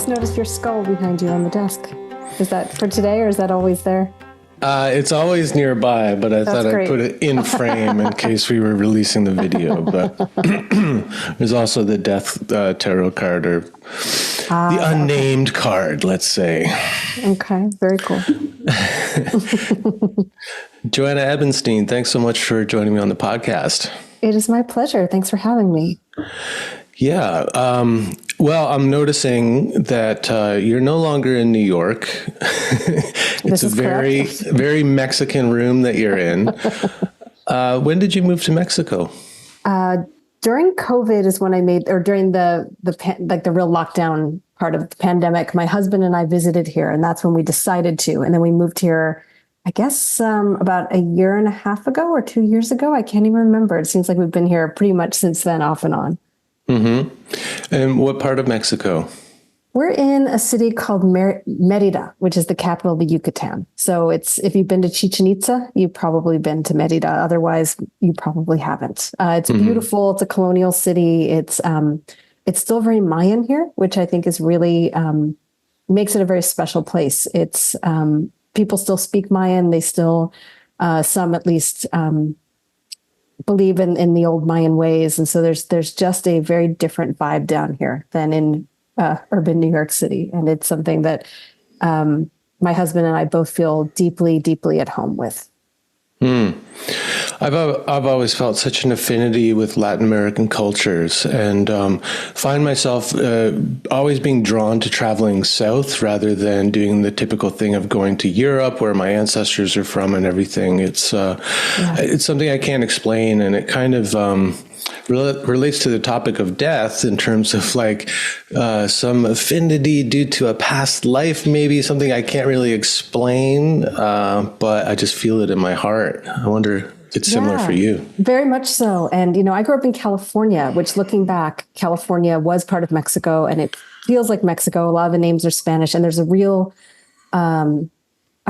just noticed your skull behind you on the desk. Is that for today or is that always there? It's always nearby, but I thought great. I'd put it in frame in case we were releasing the video. But there's also the death tarot card, or the unnamed card, let's say. Okay, very cool. Joanna Ebenstein, thanks so much for joining me on the podcast. It is my pleasure. Thanks for having me. Yeah. Well, I'm noticing that you're no longer in New York. It's a very Mexican room that you're in. When did you move to Mexico? During COVID is when I made, or during the real lockdown part of the pandemic, my husband and I visited here, and that's when we decided to. And then we moved here, I guess, about a year and a half ago or 2 years ago. I can't even remember. It seems like we've been here pretty much since then, off and on. Mm-hmm. And what part of Mexico? We're in a city called Merida, which is the capital of the Yucatan. So if you've been to Chichen Itza, you've probably been to Merida. Otherwise, you probably haven't. It's beautiful. It's a colonial city. It's still very Mayan here, which I think is really makes it a very special place. It's people still speak Mayan. They still, some at least, believe in the old Mayan ways. And so there's just a very different vibe down here than in urban New York City. And it's something that my husband and I both feel deeply, deeply at home with. I've always felt such an affinity with Latin American cultures, and find myself always being drawn to traveling south rather than doing the typical thing of going to Europe, where my ancestors are from and everything. It's something I can't explain, and it kind of relates to the topic of death in terms of like some affinity due to a past life, maybe something I can't really explain, but I just feel it in my heart. I wonder if it's similar for you. Very much so. And, I grew up in California, which looking back, California was part of Mexico, and it feels like Mexico. A lot of the names are Spanish, and there's a real, a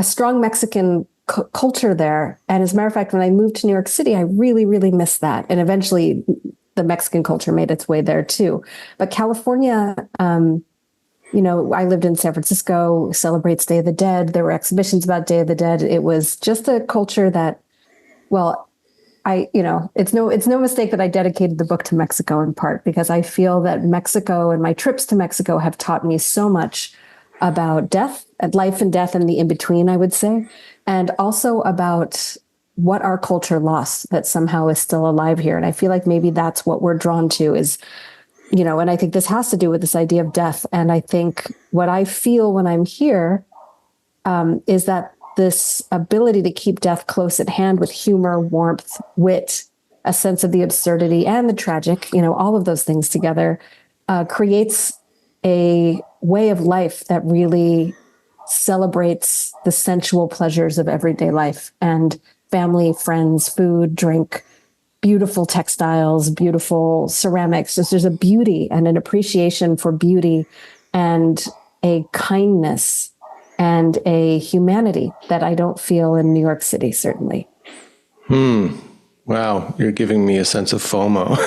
strong Mexican culture there. And as a matter of fact, when I moved to New York City, I really, really missed that. And eventually the Mexican culture made its way there too. But California, I lived in San Francisco, celebrates Day of the Dead. There were exhibitions about Day of the Dead. It was just a culture that, it's no mistake that I dedicated the book to Mexico in part because I feel that Mexico and my trips to Mexico have taught me so much about death, life and death and the in-between, I would say, and also about what our culture lost that somehow is still alive here. And I feel like maybe that's what we're drawn to is, and I think this has to do with this idea of death. And I think what I feel when I'm here is that this ability to keep death close at hand with humor, warmth, wit, a sense of the absurdity and the tragic, all of those things together creates a way of life that really celebrates the sensual pleasures of everyday life and family, friends, food, drink, beautiful textiles, beautiful ceramics. Just there's a beauty and an appreciation for beauty and a kindness and a humanity that I don't feel in New York City, certainly. Wow, you're giving me a sense of FOMO.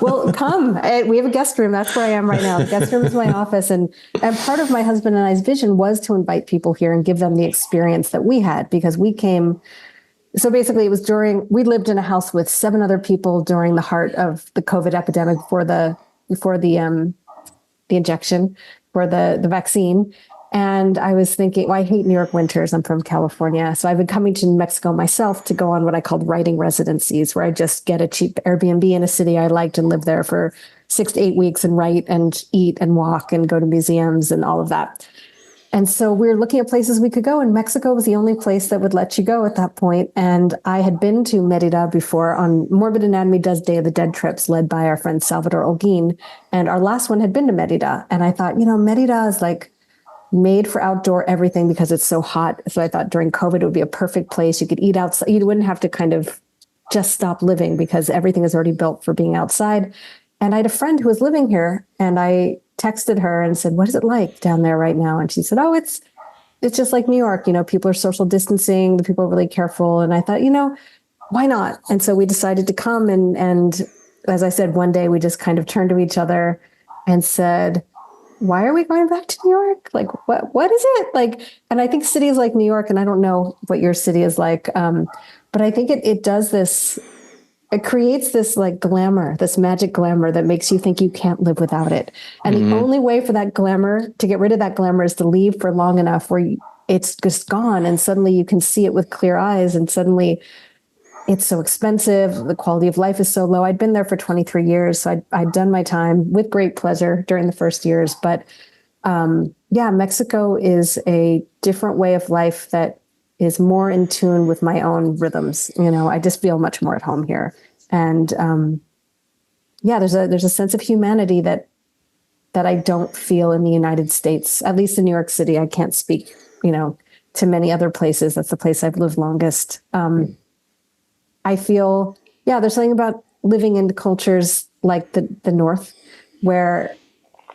Well, come. We have a guest room. That's where I am right now. The guest room is my office. And part of my husband and I's vision was to invite people here and give them the experience that we had because we came. So basically, it was we lived in a house with 7 other people during the heart of the COVID epidemic before the injection, for the vaccine. And I was thinking, I hate New York winters. I'm from California. So I've been coming to Mexico myself to go on what I called writing residencies, where I just get a cheap Airbnb in a city I liked and live there for 6 to 8 weeks and write and eat and walk and go to museums and all of that. And so we were looking at places we could go, and Mexico was the only place that would let you go at that point. And I had been to Merida before. On Morbid Anatomy does Day of the Dead trips led by our friend Salvador Holguin. And our last one had been to Merida. And I thought, Merida is like made for outdoor everything because it's so hot. So I thought during COVID, it would be a perfect place. You could eat outside. You wouldn't have to kind of just stop living because everything is already built for being outside. And I had a friend who was living here, and I texted her and said, what is it like down there right now? And she said, oh, it's just like New York. People are social distancing. The people are really careful. And I thought, why not? And so we decided to come. And as I said, one day we just kind of turned to each other and said, why are we going back to New York? Like, what is it? Like, and I think cities like New York, and I don't know what your city is like, but I think it does this, it creates this like glamour, this magic glamour that makes you think you can't live without it. And the only way for that glamour, to get rid of that glamour, is to leave for long enough where it's just gone. And suddenly you can see it with clear eyes. And suddenly it's so expensive. The quality of life is so low. I'd been there for 23 years. So I'd done my time with great pleasure during the first years. But yeah, Mexico is a different way of life that is more in tune with my own rhythms. You know, I just feel much more at home here. And yeah, there's a sense of humanity that I don't feel in the United States, at least in New York City. I can't speak, you know, to many other places. That's the place I've lived longest. I feel, yeah, there's something about living in cultures like the North, where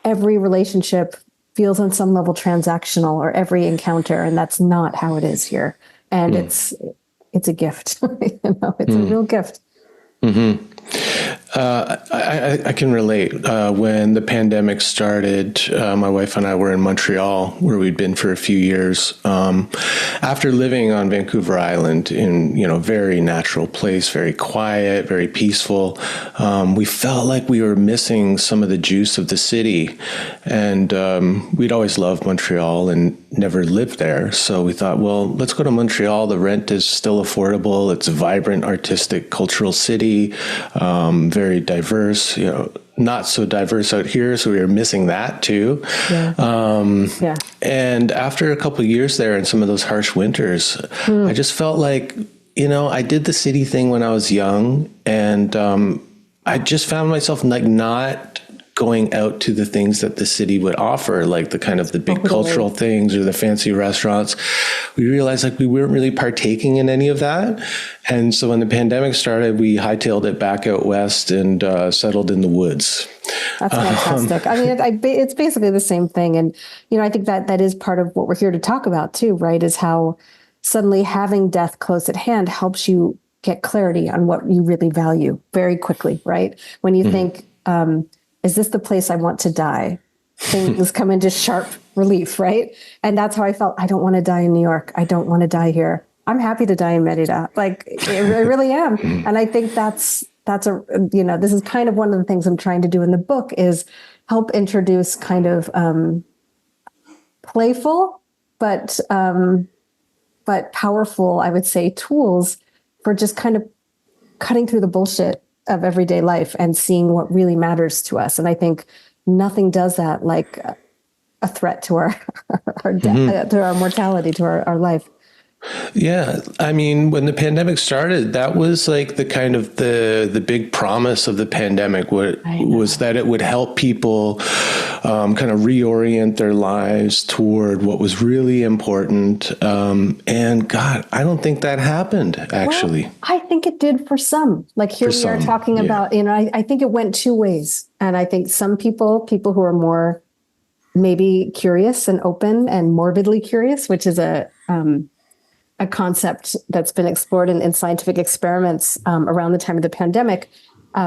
every relationship feels on some level transactional, or every encounter, and that's not how it is here. And it's a gift. You know, it's a real gift. Mm-hmm. I can relate. When the pandemic started, my wife and I were in Montreal, where we'd been for a few years. After living on Vancouver Island in, you know, very natural place, very quiet, very peaceful, we felt like we were missing some of the juice of the city. And we'd always loved Montreal and never lived there. So we thought, well, let's go to Montreal. The rent is still affordable. It's a vibrant, artistic, cultural city. Very diverse, you know, not so diverse out here. So we were missing that too. Yeah. And after a couple of years there and some of those harsh winters, I just felt like, you know, I did the city thing when I was young, and I just found myself like not going out to the things that the city would offer, like the kind of the big cultural things or the fancy restaurants. We realized like we weren't really partaking in any of that. And so when the pandemic started, we hightailed it back out west and settled in the woods. That's fantastic. I mean, it's basically the same thing. And, you know, I think that is part of what we're here to talk about too, right? Is how suddenly having death close at hand helps you get clarity on what you really value very quickly, right? When you think, is this the place I want to die? Things come into sharp relief, right? And that's how I felt. I don't want to die in New York. I don't want to die here. I'm happy to die in Merida. Like, I really am. And I think that's a, you know, this is kind of one of the things I'm trying to do in the book, is help introduce kind of playful, but powerful, I would say, tools for just kind of cutting through the bullshit of everyday life and seeing what really matters to us. And I think nothing does that like a threat to our death, to our mortality, to our life. Yeah. I mean, when the pandemic started, that was like the kind of the big promise of the pandemic was that it would help people kind of reorient their lives toward what was really important. And God, I don't think that happened, actually. Well, I think it did for some. Like here we are talking about, you know, I think it went two ways. And I think some people who are more maybe curious and open and morbidly curious, which is a concept that's been explored in scientific experiments around the time of the pandemic,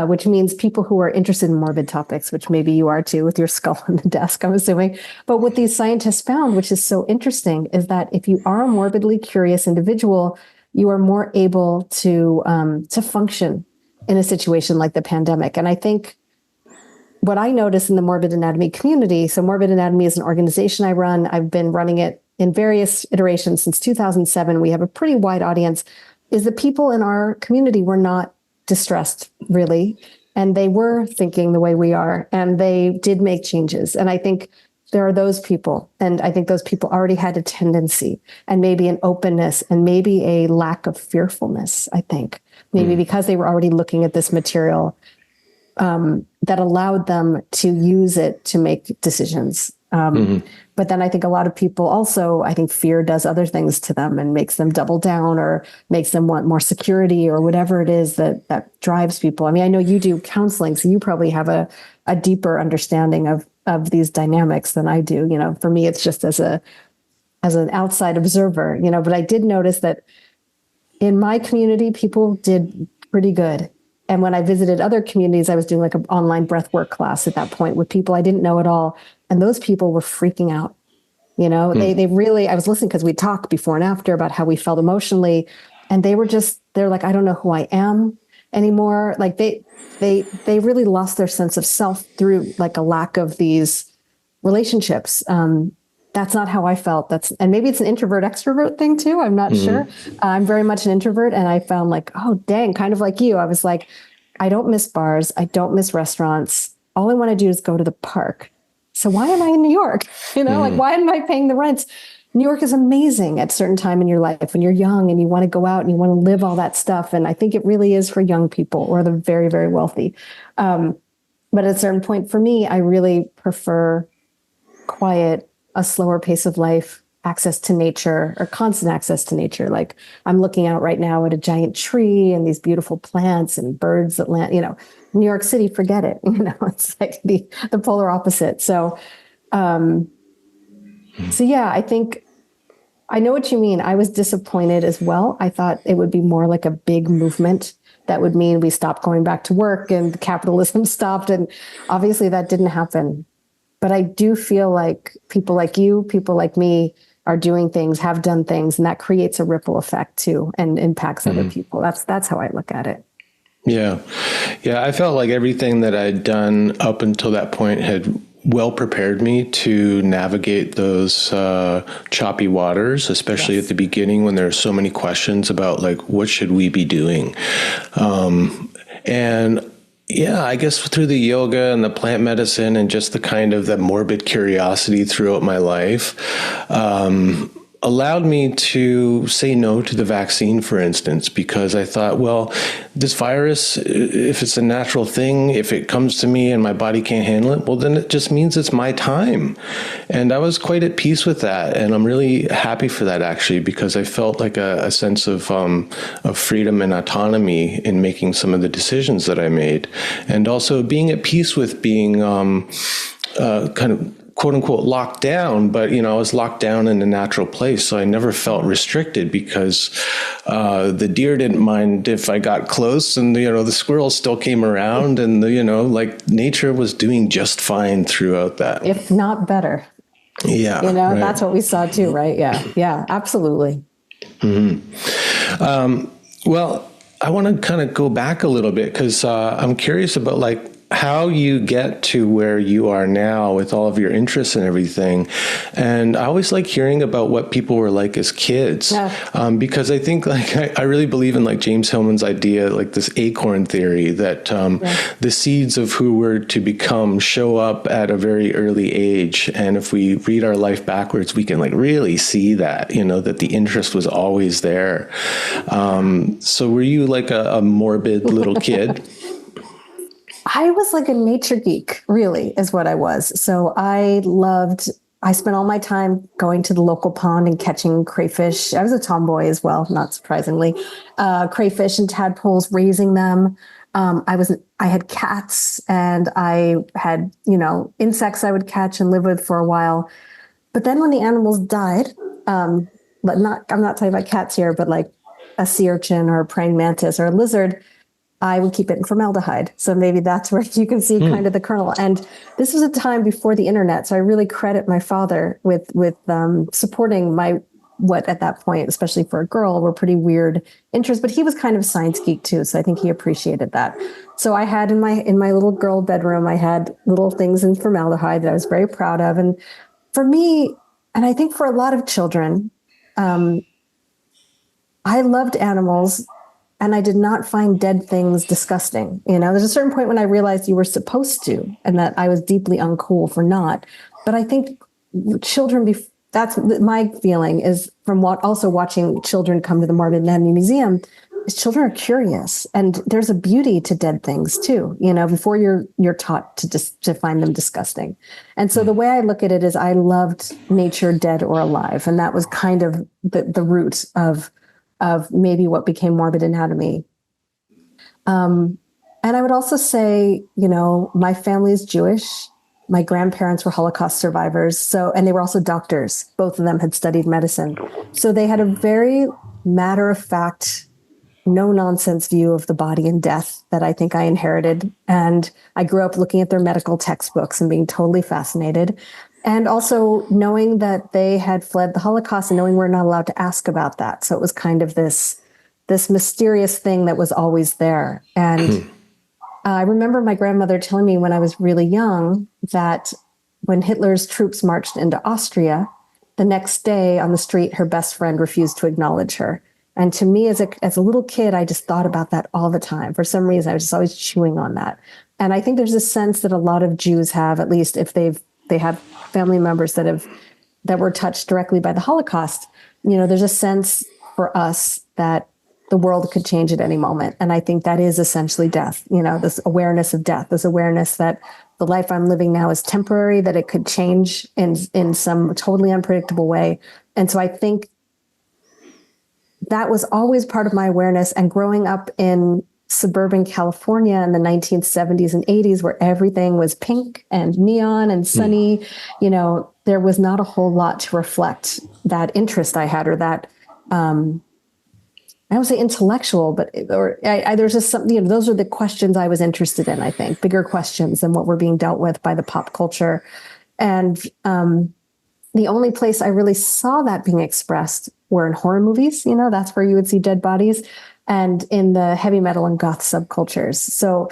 which means people who are interested in morbid topics, which maybe you are too with your skull on the desk, I'm assuming. But what these scientists found, which is so interesting, is that if you are a morbidly curious individual, you are more able to function in a situation like the pandemic. And I think what I notice in the Morbid Anatomy community, so Morbid Anatomy is an organization I run. I've been running it in various iterations since 2007. We have a pretty wide audience, is the people in our community were not distressed, really. And they were thinking the way we are, and they did make changes. And I think there are those people, and I think those people already had a tendency and maybe an openness and maybe a lack of fearfulness, I think. Maybe because they were already looking at this material that allowed them to use it to make decisions. But then I think a lot of people also, I think fear does other things to them and makes them double down or makes them want more security or whatever it is that drives people. I mean, I know you do counseling, so you probably have a deeper understanding of these dynamics than I do. You know, for me, it's just as an outside observer, you know, but I did notice that in my community, people did pretty good. And when I visited other communities, I was doing like an online breathwork class at that point with people I didn't know at all. And those people were freaking out. You know, they really, I was listening because we talked before and after about how we felt emotionally. And they're like, I don't know who I am anymore. Like they really lost their sense of self through like a lack of these relationships. That's not how I felt. And maybe it's an introvert extrovert thing too. I'm not sure. I'm very much an introvert. And I found like, oh, dang, kind of like you. I was like, I don't miss bars. I don't miss restaurants. All I want to do is go to the park. So why am I in New York? You know, like, why am I paying the rent? New York is amazing at a certain time in your life when you're young and you want to go out and you want to live all that stuff. And I think it really is for young people or the very, very wealthy. But at a certain point for me, I really prefer quiet, a slower pace of life, access to nature, or constant access to nature. Like I'm looking out right now at a giant tree and these beautiful plants and birds that land, you know, New York City, forget it. You know, it's like the polar opposite. So yeah, I think I know what you mean. I was disappointed as well. I thought it would be more like a big movement that would mean we stopped going back to work and capitalism stopped. And obviously that didn't happen. But I do feel like people like you, people like me are doing things, have done things, and that creates a ripple effect too and impacts other people. That's how I look at it. Yeah. Yeah. I felt like everything that I'd done up until that point had well prepared me to navigate those choppy waters, especially at the beginning when there are so many questions about like, what should we be doing? And yeah, I guess through the yoga and the plant medicine and just the kind of that morbid curiosity throughout my life, allowed me to say no to the vaccine, for instance, because I thought, well, this virus, if it's a natural thing, if it comes to me and my body can't handle it, well, then it just means it's my time. And I was quite at peace with that. And I'm really happy for that, actually, because I felt like a sense of freedom and autonomy in making some of the decisions that I made. And also being at peace with being kind of quote unquote locked down, but I was locked down in a natural place. So I never felt restricted because the deer didn't mind if I got close and, the squirrels still came around and like nature was doing just fine throughout that. If not better. Yeah. Right. That's what we saw too, right? Yeah. Yeah, absolutely. Well, I want to kind of go back a little bit because I'm curious about like how you get to where you are now with all of your interests and everything. And I always like hearing about what people were like as kids, because I think like I really believe in like James Hillman's idea, like this acorn theory that the seeds of who we're to become show up at a very early age. And if we read our life backwards, we can like really see that, that the interest was always there. So were you like a morbid little kid? I was like a nature geek, really, is what I was. So I spent all my time going to the local pond and catching crayfish. I was a tomboy as well, not surprisingly. Crayfish and tadpoles, raising them. I had cats and I had, insects I would catch and live with for a while. But then when the animals died, I'm not talking about cats here, but like a sea urchin or a praying mantis or a lizard, I would keep it in formaldehyde. So maybe that's where you can see kind of the kernel. And this was a time before the internet. So I really credit my father with supporting what at that point, especially for a girl, were pretty weird interests, but he was kind of a science geek too. So I think he appreciated that. So I had in my little girl bedroom, I had little things in formaldehyde that I was very proud of. And for me, and I think for a lot of children, I loved animals. And I did not find dead things disgusting. There's a certain point when I realized you were supposed to, and that I was deeply uncool for not. But I think children, that's my feeling is from also watching children come to the Morbid Anatomy Museum, is children are curious. And there's a beauty to dead things too, before you're taught to find them disgusting. And so the way I look at it is I loved nature, dead or alive. And that was kind of the root of maybe what became Morbid Anatomy. And I would also say, my family is Jewish. My grandparents were Holocaust survivors. And they were also doctors. Both of them had studied medicine. So they had a very matter-of-fact no nonsense view of the body and death that I think I inherited. And I grew up looking at their medical textbooks and being totally fascinated. And also knowing that they had fled the Holocaust and knowing we're not allowed to ask about that. So it was kind of this mysterious thing that was always there. And I remember my grandmother telling me when I was really young that when Hitler's troops marched into Austria, the next day on the street, her best friend refused to acknowledge her. And to me, as a little kid, I just thought about that all the time. For some reason, I was just always chewing on that. And I think there's a sense that a lot of Jews have, at least if they have family members that were touched directly by the Holocaust. There's a sense for us that the world could change at any moment. And I think that is essentially death, this awareness of death, this awareness that the life I'm living now is temporary, that it could change in some totally unpredictable way. And so I think that was always part of my awareness. And growing up in suburban California in the 1970s and 80s, where everything was pink and neon and sunny, there was not a whole lot to reflect that interest I had, or that, I don't say intellectual, but there's just something, those are the questions I was interested in, I think, bigger questions than what were being dealt with by the pop culture. And the only place I really saw that being expressed were in horror movies. That's where you would see dead bodies, and in the heavy metal and goth subcultures. So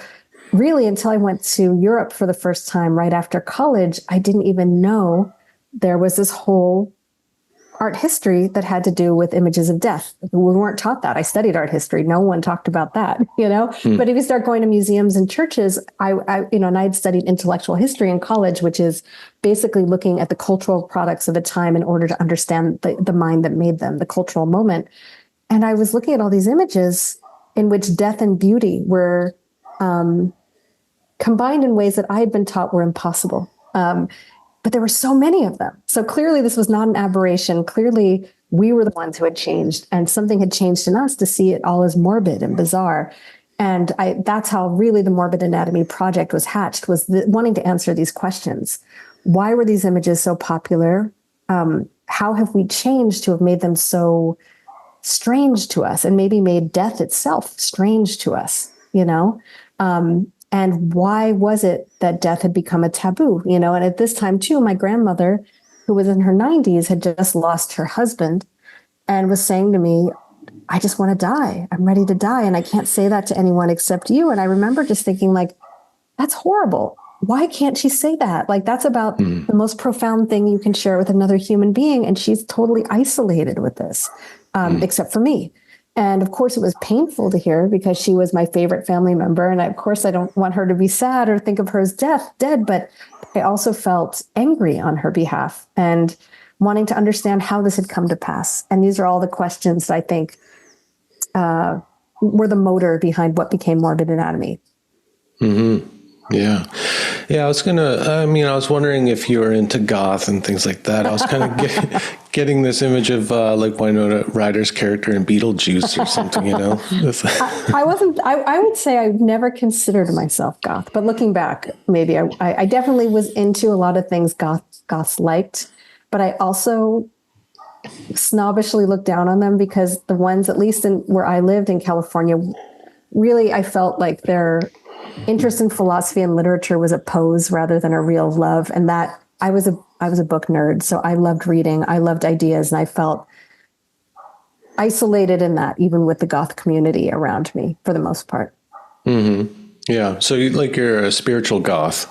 really, until I went to Europe for the first time right after college, I didn't even know there was this whole art history that had to do with images of death. We weren't taught that. I studied art history. No one talked about that, But if you start going to museums and churches, and I had studied intellectual history in college, which is basically looking at the cultural products of a time in order to understand the mind that made them, the cultural moment. And I was looking at all these images in which death and beauty were combined in ways that I had been taught were impossible. But there were so many of them. So clearly this was not an aberration. Clearly we were the ones who had changed, and something had changed in us to see it all as morbid and bizarre. And that's how really the Morbid Anatomy project was hatched, was wanting to answer these questions. Why were these images so popular? How have we changed to have made them so strange to us, and maybe made death itself strange to us, And why was it that death had become a taboo? And at this time, too, my grandmother, who was in her 90s, had just lost her husband and was saying to me, I just want to die. I'm ready to die. And I can't say that to anyone except you. And I remember just thinking, that's horrible. Why can't she say that? That's about the most profound thing you can share with another human being. And she's totally isolated with this, except for me. And of course, it was painful to hear because she was my favorite family member. And of course, I don't want her to be sad or think of her as dead, but I also felt angry on her behalf and wanting to understand how this had come to pass. And these are all the questions that I think were the motor behind what became Morbid Anatomy. Mm-hmm. Yeah. I was wondering if you were into goth and things like that. I was kind of getting this image of Winona Ryder's character in Beetlejuice or something, I wasn't, I would say I've never considered myself goth, but looking back, maybe I definitely was into a lot of things goths liked, but I also snobbishly looked down on them because the ones, at least in where I lived in California, really, I felt like their interest in philosophy and literature was a pose rather than a real love. And that I was a book nerd. So I loved reading. I loved ideas. And I felt isolated in that, even with the goth community around me for the most part. Mm-hmm. Yeah. So you're a spiritual goth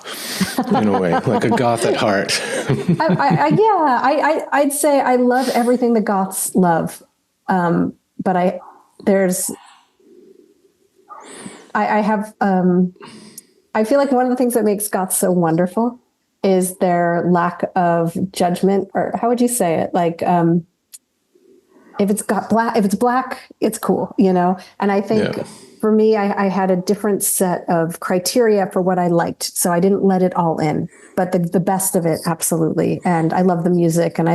in a way, like a goth at heart. I'd say I love everything the goths love. But I feel like one of the things that makes goths so wonderful is their lack of judgment, or how would you say it? If it's black, it's cool, And I think for me, I had a different set of criteria for what I liked. So I didn't let it all in, but the best of it, absolutely. And I love the music, and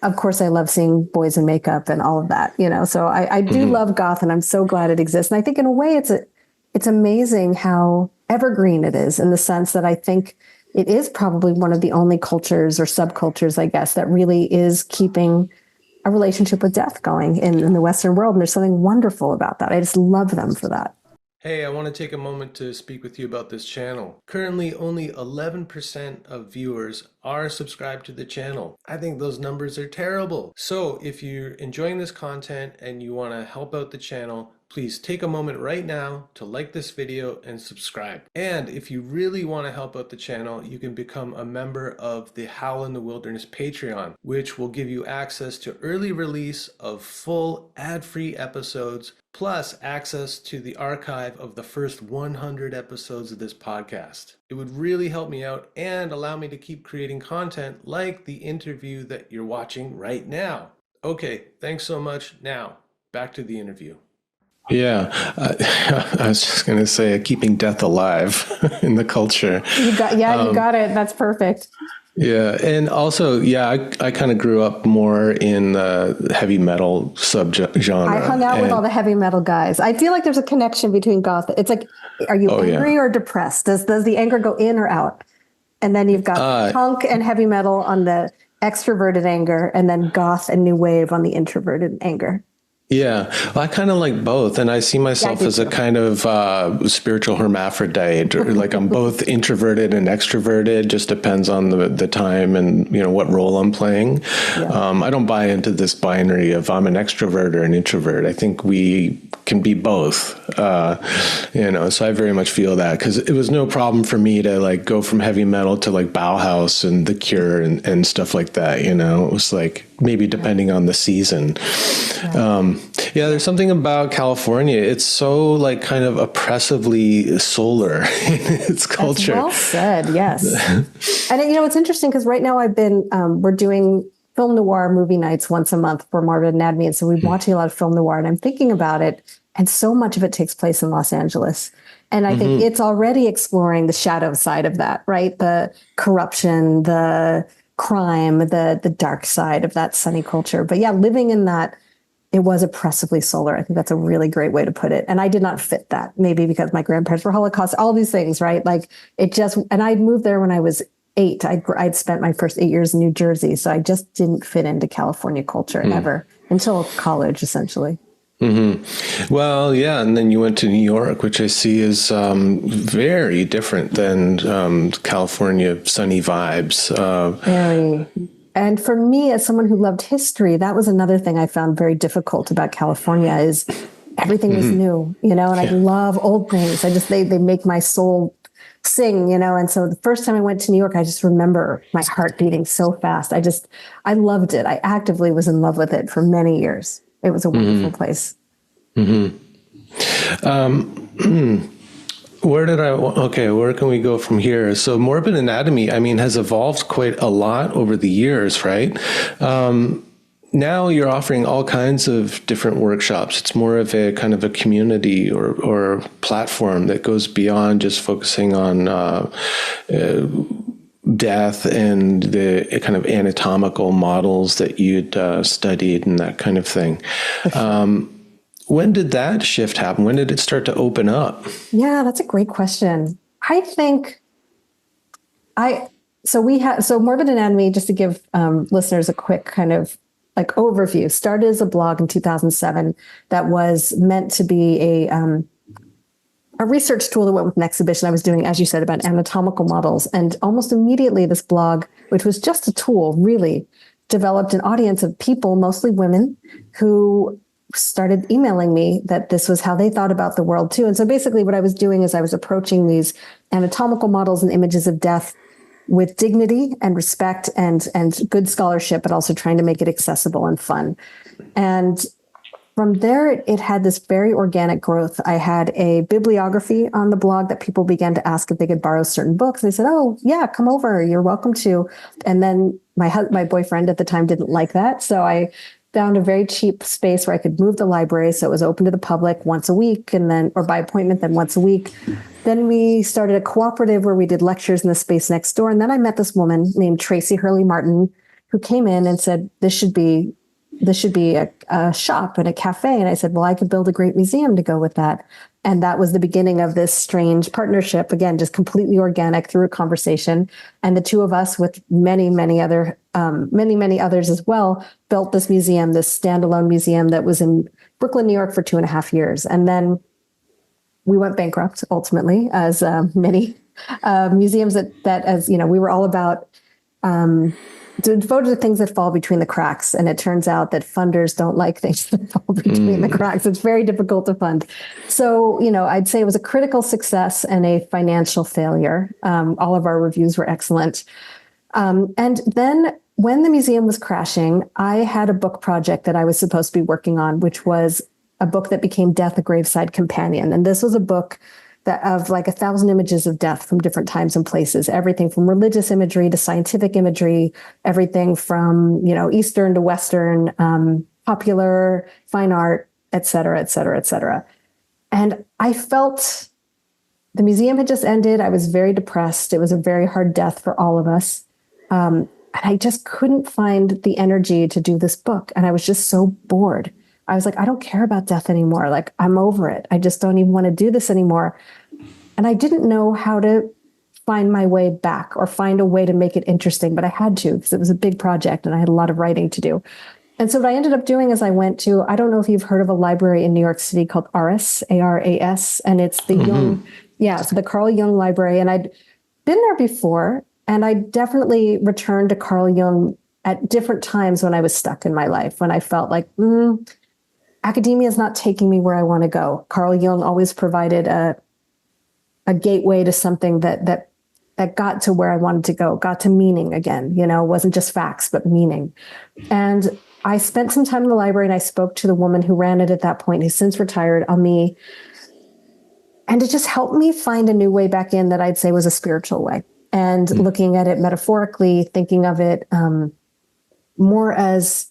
of course, I love seeing boys in makeup and all of that, So I do love goth, and I'm so glad it exists. And I think in a way, it's amazing how evergreen it is, in the sense that I think it is probably one of the only cultures or subcultures, I guess, that really is keeping a relationship with death going in the Western world. And there's something wonderful about that. I just love them for that. Hey, I want to take a moment to speak with you about this channel. Currently, only 11% of viewers are subscribed to the channel. I think those numbers are terrible. So if you're enjoying this content and you want to help out the channel, please take a moment right now to like this video and subscribe. And if you really want to help out the channel, you can become a member of the Howl in the Wilderness Patreon, which will give you access to early release of full ad-free episodes, plus access to the archive of the first 100 episodes of this podcast. It would really help me out and allow me to keep creating content like the interview that you're watching right now. Okay, thanks so much. Now, back to the interview. Yeah, I was just going to say keeping death alive in the culture. You got it. That's perfect. Yeah, and also, I kind of grew up more in the heavy metal subgenre. I hung out with all the heavy metal guys. I feel like there's a connection between goth. It's like, are you angry or depressed? Does the anger go in or out? And then you've got punk and heavy metal on the extroverted anger, and then goth and new wave on the introverted anger. Yeah, well, I kind of like both, and I see myself as a kind of spiritual hermaphrodite. Like I'm both introverted and extroverted. Just depends on the time and what role I'm playing. Yeah. I don't buy into this binary of I'm an extrovert or an introvert. I think we can be both. So I very much feel that, because it was no problem for me to like go from heavy metal to like Bauhaus and The Cure and stuff like that. It was like maybe depending on the season. There's something about California. It's so like kind of oppressively solar in its culture. That's well said, yes. And it's interesting because right now we're doing film noir movie nights once a month for Morbid Anatomy. And so we're watching a lot of film noir, and I'm thinking about it. And so much of it takes place in Los Angeles. And I think it's already exploring the shadow side of that, right? The corruption, the crime, the dark side of that sunny culture. But living in that, it was oppressively solar. I think that's a really great way to put it. And I did not fit that, maybe because my grandparents were Holocaust, all these things, right? Like and I'd moved there when I was 8. I'd spent my first 8 years in New Jersey. So I just didn't fit into California culture ever until college, essentially. Mm-hmm. Well, and then you went to New York, which I see is very different than California sunny vibes. Very. And for me, as someone who loved history, that was another thing I found very difficult about California is everything was new, and I love old things. They make my soul sing, And so the first time I went to New York, I just remember my heart beating so fast. I loved it. I actively was in love with it for many years. It was a wonderful place. Mm-hmm. Where can we go from here? So Morbid Anatomy, has evolved quite a lot over the years, right? Now you're offering all kinds of different workshops. It's more of a kind of a community or platform that goes beyond just focusing on death and the kind of anatomical models that you'd studied and that kind of thing. When did that shift happen? When did it start to open up? Yeah, that's a great question. I think so Morbid Anatomy, just to give listeners a quick kind of like overview, started as a blog in 2007 that was meant to be a research tool that went with an exhibition I was doing, as you said, about anatomical models. And almost immediately this blog, which was just a tool, really developed an audience of people, mostly women, who started emailing me that this was how they thought about the world too. And so basically what I was doing is I was approaching these anatomical models and images of death with dignity and respect and good scholarship, but also trying to make it accessible and fun. And from there, it had this very organic growth. I had a bibliography on the blog that people began to ask if they could borrow certain books. They said, "Oh, yeah, come over. You're welcome to." And then my boyfriend at the time didn't like that. So I found a very cheap space where I could move the library. So it was open to the public once a week or by appointment, then once a week. Then we started a cooperative where we did lectures in the space next door. And then I met this woman named Tracy Hurley Martin, who came in and said, this should be a shop and a cafe. And I said, well, I could build a great museum to go with that. And that was the beginning of this strange partnership, again, just completely organic through a conversation. And the two of us, with many, many others as well, built this museum, this standalone museum that was in Brooklyn, New York for 2.5 years. And then we went bankrupt ultimately, as many museums that, as you know, we were all about devoted to things that fall between the cracks. And it turns out that funders don't like things that fall between the cracks. It's very difficult to fund. So, you know, I'd say it was a critical success and a financial failure. All of our reviews were excellent. And then when the museum was crashing, I had a book project that I was supposed to be working on, which was a book that became Death, a Graveside Companion. And this was a book that of like 1,000 images of death from different times and places, everything from religious imagery to scientific imagery, everything from, you know, Eastern to Western, popular, fine art, et cetera, et cetera, et cetera. And I felt the museum had just ended. I was very depressed. It was a very hard death for all of us. And I just couldn't find the energy to do this book. And I was just so bored. I was like, I don't care about death anymore. Like, I'm over it. I just don't even want to do this anymore. And I didn't know how to find my way back or find a way to make it interesting, but I had to because it was a big project and I had a lot of writing to do. And so what I ended up doing is I went to, I don't know if you've heard of a library in New York City called ARAS, ARAS, and it's the Jung, so the Carl Jung Library. And I'd been there before, and I definitely returned to Carl Jung at different times when I was stuck in my life, when I felt like, academia is not taking me where I want to go. Carl Jung always provided a gateway to something that got to where I wanted to go, got to meaning again, you know, it wasn't just facts, but meaning. And I spent some time in the library and I spoke to the woman who ran it at that point, who's since retired, Ami. And it just helped me find a new way back in that I'd say was a spiritual way. And looking at it metaphorically, thinking of it more as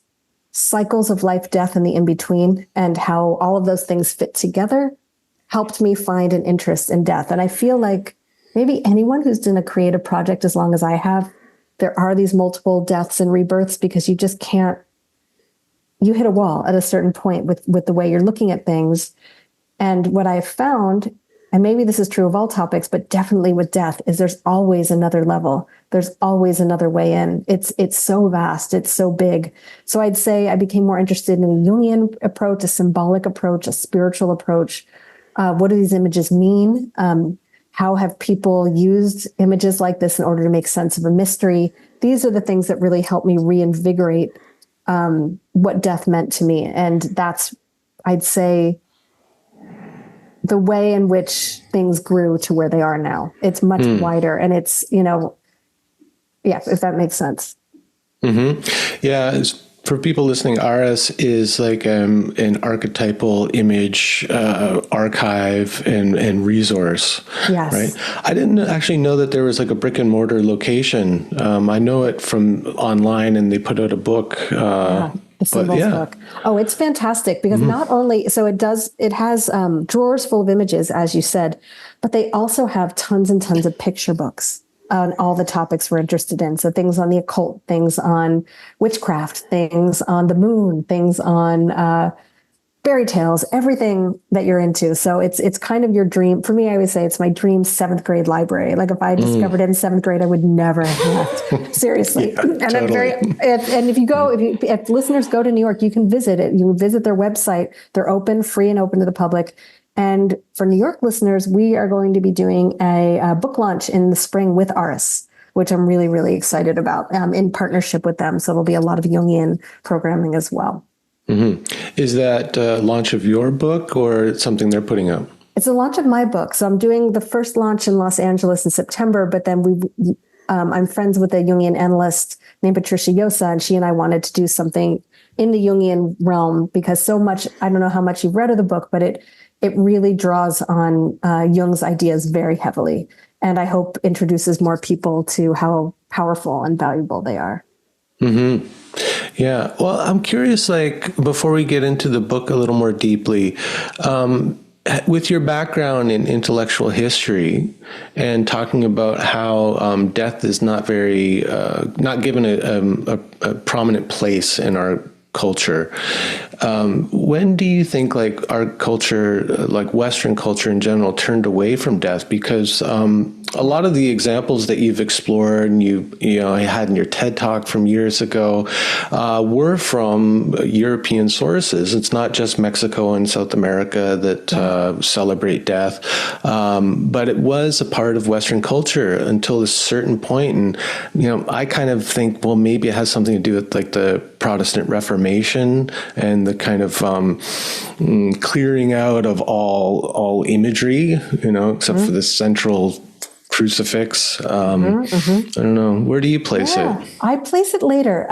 cycles of life, death, and the in-between, and how all of those things fit together helped me find an interest in death. And I feel like maybe anyone who's done a creative project as long as I have, there are these multiple deaths and rebirths because you just can't, you hit a wall at a certain point with the way you're looking at things. And what I've found, and maybe this is true of all topics, but definitely with death, is there's always another level. There's always another way in. It's so vast. It's so big. So I'd say I became more interested in a Jungian approach, a symbolic approach, a spiritual approach. What do these images mean? How have people used images like this in order to make sense of a mystery? These are the things that really help me reinvigorate what death meant to me. And that's, I'd say, the way in which things grew to where they are now. It's much wider, and it's, you know, if that makes sense. Yeah. For people listening, ARAS is like an archetypal image archive and resource. Yes. Right. I didn't actually know that there was like a brick and mortar location. I know it from online, and they put out a book. The symbols book. Oh, it's fantastic because not only, so it has drawers full of images, as you said, but they also have tons and tons of picture books on all the topics we're interested in. So things on the occult, things on witchcraft, things on the moon, things on fairy tales, everything that you're into. So it's kind of your dream. For me, I always say it's my dream 7th grade library. Like if I discovered it in 7th grade, I would never have left. Seriously. And totally. And if listeners go to New York, you can visit it. You can visit their website. They're open, free and open to the public. And for New York listeners, we are going to be doing a book launch in the spring with ARAS, which I'm really, really excited about, in partnership with them. So there'll be a lot of Jungian programming as well. Is that launch of your book or something they're putting up? It's a launch of my book. So I'm doing the first launch in Los Angeles in September, but then I'm friends with a Jungian analyst named Patricia Yosa, and she and I wanted to do something in the Jungian realm because so much, I don't know how much you've read of the book, but it really draws on Jung's ideas very heavily. And I hope introduces more people to how powerful and valuable they are. Yeah. Well, I'm curious, like, before we get into the book a little more deeply, with your background in intellectual history and talking about how death is not given a prominent place in our culture. When do you think like our culture, like Western culture in general, turned away from death? Because a lot of the examples that you've explored and you had in your TED Talk from years ago were from European sources. It's not just Mexico and South America that celebrate death, but it was a part of Western culture until a certain point. And I kind of think, well, maybe it has something to do with like the Protestant Reformation and the kind of clearing out of all imagery, except for the central crucifix. I don't know. Where do you place it? I place it later.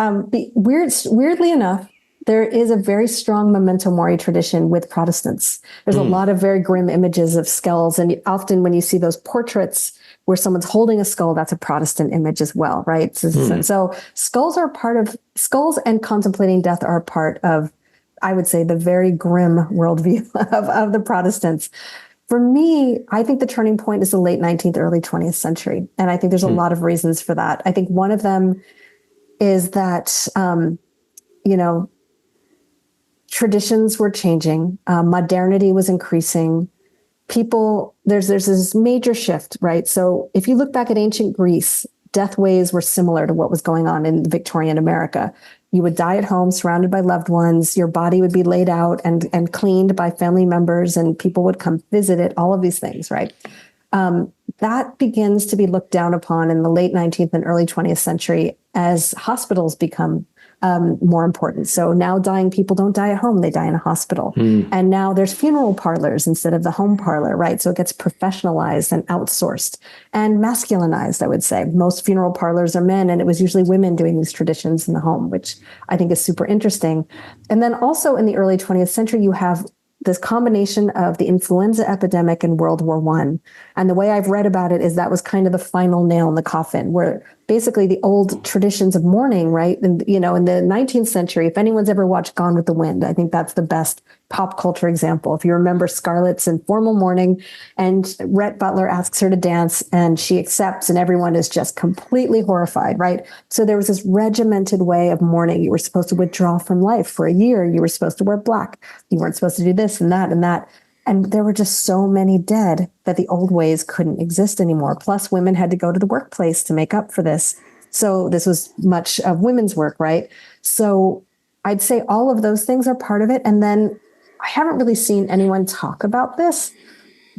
Weirdly enough, there is a very strong Memento Mori tradition with Protestants. There's a lot of very grim images of skulls. And often when you see those portraits where someone's holding a skull, that's a Protestant image as well, right? So skulls and contemplating death are a part of, I would say, the very grim worldview of the Protestants. For me, I think the turning point is the late 19th, early 20th century. And I think there's a lot of reasons for that. I think one of them is that, traditions were changing. Modernity was increasing. There's this major shift, right? So if you look back at ancient Greece, death ways were similar to what was going on in Victorian America. You would die at home, surrounded by loved ones. Your body would be laid out and cleaned by family members, and people would come visit it, all of these things, right? That begins to be looked down upon in the late 19th and early 20th century as hospitals become more important. So now dying people don't die at home, they die in a hospital. And now there's funeral parlors instead of the home parlor, right? So it gets professionalized and outsourced and masculinized, I would say. Most funeral parlors are men, and it was usually women doing these traditions in the home, which I think is super interesting. And then also in the early 20th century, you have this combination of the influenza epidemic and World War I. And the way I've read about it is that was kind of the final nail in the coffin, where basically the old traditions of mourning, right? And, in the 19th century, if anyone's ever watched Gone with the Wind, I think that's the best pop culture example. If you remember, Scarlett's in formal mourning and Rhett Butler asks her to dance and she accepts, and everyone is just completely horrified, right? So there was this regimented way of mourning. You were supposed to withdraw from life for a year. You were supposed to wear black. You weren't supposed to do this and that and that. And there were just so many dead that the old ways couldn't exist anymore. Plus, women had to go to the workplace to make up for this. So this was much of women's work, right? So I'd say all of those things are part of it. And then I haven't really seen anyone talk about this,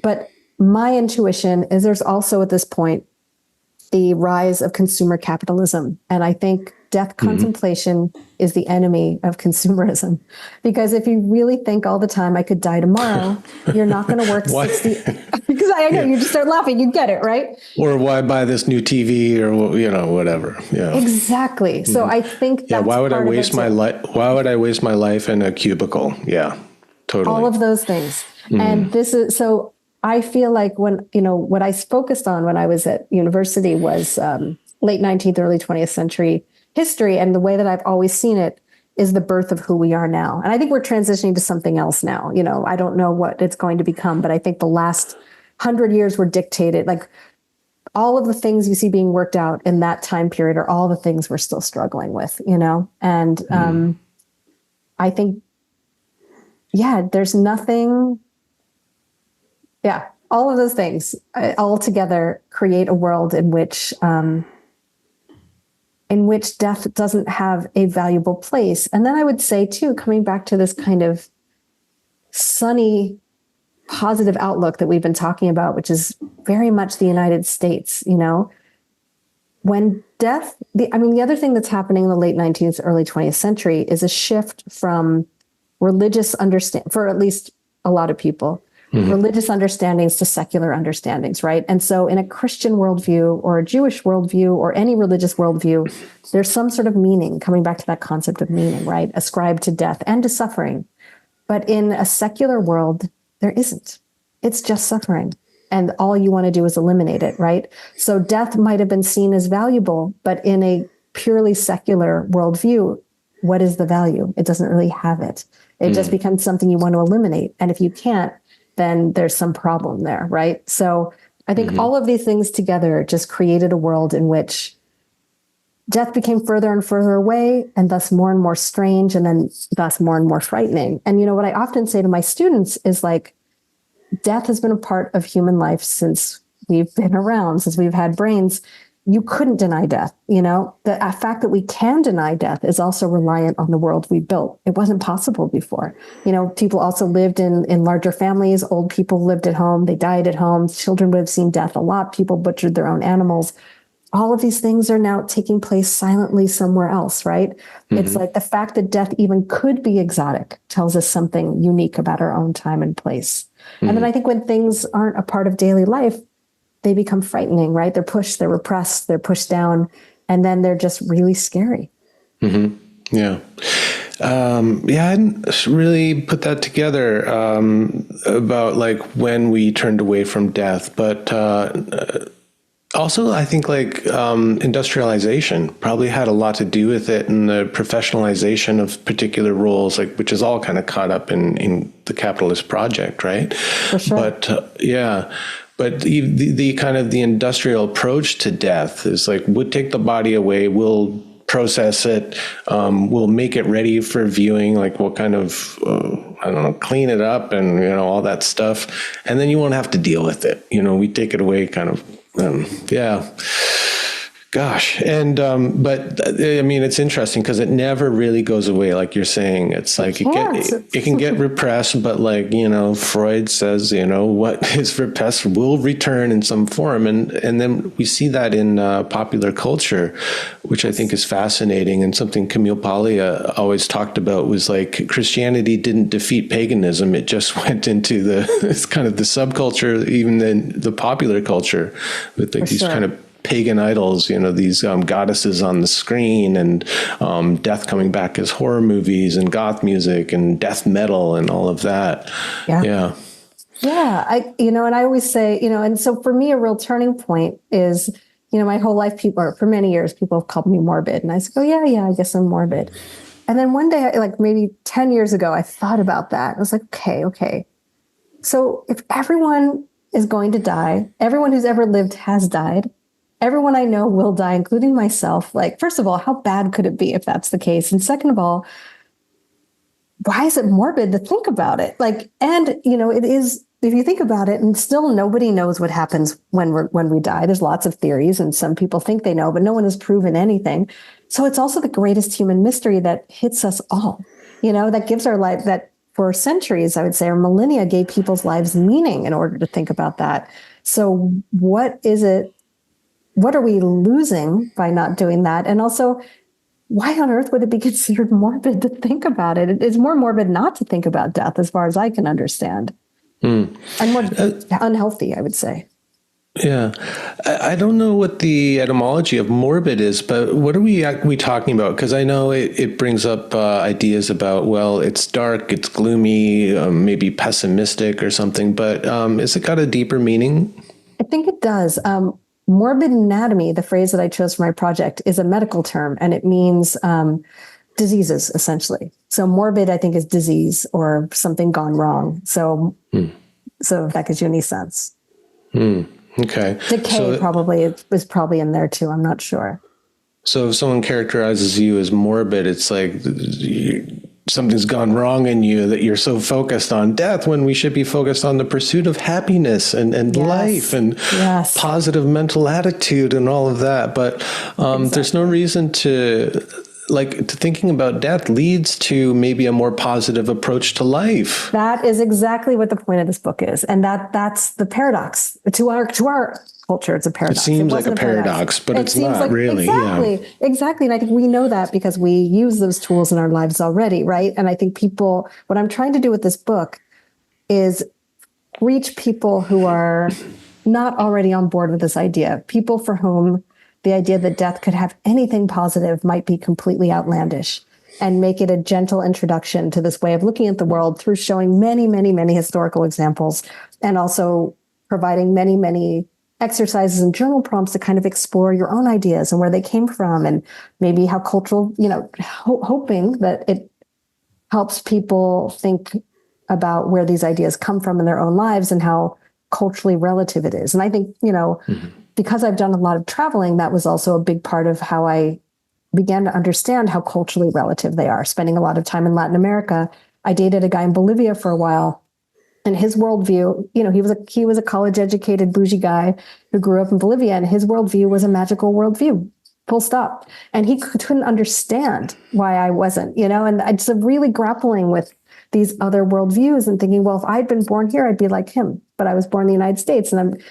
but my intuition is there's also at this point the rise of consumer capitalism. And I think death contemplation is the enemy of consumerism. Because if you really think all the time, I could die tomorrow, you're not going to work 60. Because I know, you just start laughing, you get it, right? Or why buy this new TV or, whatever. Yeah. Exactly. So I think that's why would I waste my life? Why would I waste my life in a cubicle? Yeah, totally. All of those things. And this is, so I feel like what I focused on when I was at university was late 19th, early 20th century history. And the way that I've always seen it is the birth of who we are now. And I think we're transitioning to something else now. I don't know what it's going to become, but I think the last 100 years were dictated, like all of the things you see being worked out in that time period are all the things we're still struggling with, and I think, there's nothing. Yeah, all of those things all together create a world in which death doesn't have a valuable place. And then I would say, too, coming back to this kind of sunny, positive outlook that we've been talking about, which is very much the United States, when death, the other thing that's happening in the late 19th, early 20th century is a shift from religious understanding, for at least a lot of people, religious understandings to secular understandings, right? And so in a Christian worldview or a Jewish worldview or any religious worldview, there's some sort of meaning, coming back to that concept of meaning, right? Ascribed to death and to suffering. But in a secular world, there isn't. It's just suffering. And all you want to do is eliminate it, right? So death might have been seen as valuable, but in a purely secular worldview, what is the value? It doesn't really have it. It just becomes something you want to eliminate. And if you can't, then there's some problem there, right? So I think all of these things together just created a world in which death became further and further away, and thus more and more strange, and then thus more and more frightening. And, what I often say to my students is like, death has been a part of human life since we've been around, since we've had brains. You couldn't deny death. The fact that we can deny death is also reliant on the world we built. It wasn't possible before. People also lived in larger families. Old people lived at home. They died at home. Children would have seen death a lot. People butchered their own animals. All of these things are now taking place silently somewhere else, right? Mm-hmm. It's like the fact that death even could be exotic tells us something unique about our own time and place. Mm-hmm. And then I think when things aren't a part of daily life, they become frightening, right? They're pushed, they're repressed, they're pushed down, and then they're just really scary. Mm-hmm. Yeah. I hadn't really put that together about like when we turned away from death, but also, I think like industrialization probably had a lot to do with it, and the professionalization of particular roles, like which is all kind of caught up in the capitalist project, right? For sure. But the kind of the industrial approach to death is like, we'll take the body away, we'll process it, we'll make it ready for viewing, like we'll kind of clean it up and all that stuff, and then you won't have to deal with it. We take it away kind of. Gosh. And, but I mean, it's interesting because it never really goes away. Like you're saying, it's like it can get repressed, but like, Freud says, what is repressed will return in some form. And then we see that in popular culture, which I think is fascinating. And something Camille Paglia always talked about was like Christianity didn't defeat paganism. It just went into it's kind of the subculture, even then the popular culture with like these kind of pagan idols, these goddesses on the screen, and death coming back as horror movies and goth music and death metal and all of that. Yeah. And I always say, and so for me, a real turning point is, my whole life, for many years, people have called me morbid. And I said, I guess I'm morbid. And then one day, like maybe 10 years ago, I thought about that. I was like, okay. So if everyone is going to die, everyone who's ever lived has died, everyone I know will die, including myself. Like, first of all, how bad could it be if that's the case? And second of all, why is it morbid to think about it? Like, and it is, if you think about it, and still nobody knows what happens when we die. There's lots of theories, and some people think they know, but no one has proven anything. So it's also the greatest human mystery that hits us all, that gives our life, that for centuries, I would say, or millennia, gave people's lives meaning in order to think about that. So what is it? What are we losing by not doing that? And also, why on earth would it be considered morbid to think about it? It's more morbid not to think about death, as far as I can understand. And more unhealthy, I would say. Yeah. I don't know what the etymology of morbid is, but what are we talking about? Because I know it brings up ideas about, well, it's dark, it's gloomy, maybe pessimistic or something, but has it got a deeper meaning? I think it does. Morbid anatomy, the phrase that I chose for my project, is a medical term, and it means diseases, essentially. So morbid, I think, is disease or something gone wrong. So if that gives you any sense. Okay. Decay is probably in there too. I'm not sure. So if someone characterizes you as morbid, it's like something's gone wrong in you, that you're so focused on death when we should be focused on the pursuit of happiness and life and positive mental attitude and all of that. But there's no reason to thinking about death leads to maybe a more positive approach to life. That is exactly what the point of this book is. And that's the paradox to our culture. It's a paradox. It seems like a paradox, but it's not really. Exactly. And I think we know that because we use those tools in our lives already, right? And I think what I'm trying to do with this book is reach people who are not already on board with this idea, people for whom the idea that death could have anything positive might be completely outlandish, and make it a gentle introduction to this way of looking at the world through showing many, many, many historical examples, and also providing many, many exercises and journal prompts to kind of explore your own ideas and where they came from, and maybe how cultural, hoping that it helps people think about where these ideas come from in their own lives and how culturally relative it is. And I think, because I've done a lot of traveling, that was also a big part of how I began to understand how culturally relative they are. Spending a lot of time in Latin America, I dated a guy in Bolivia for a while, and his worldview, he was a college-educated bougie guy who grew up in Bolivia, and his worldview was a magical worldview, full stop. And he couldn't understand why I wasn't, and I just really grappling with these other worldviews and thinking, well, if I'd been born here, I'd be like him. But I was born in the United States, and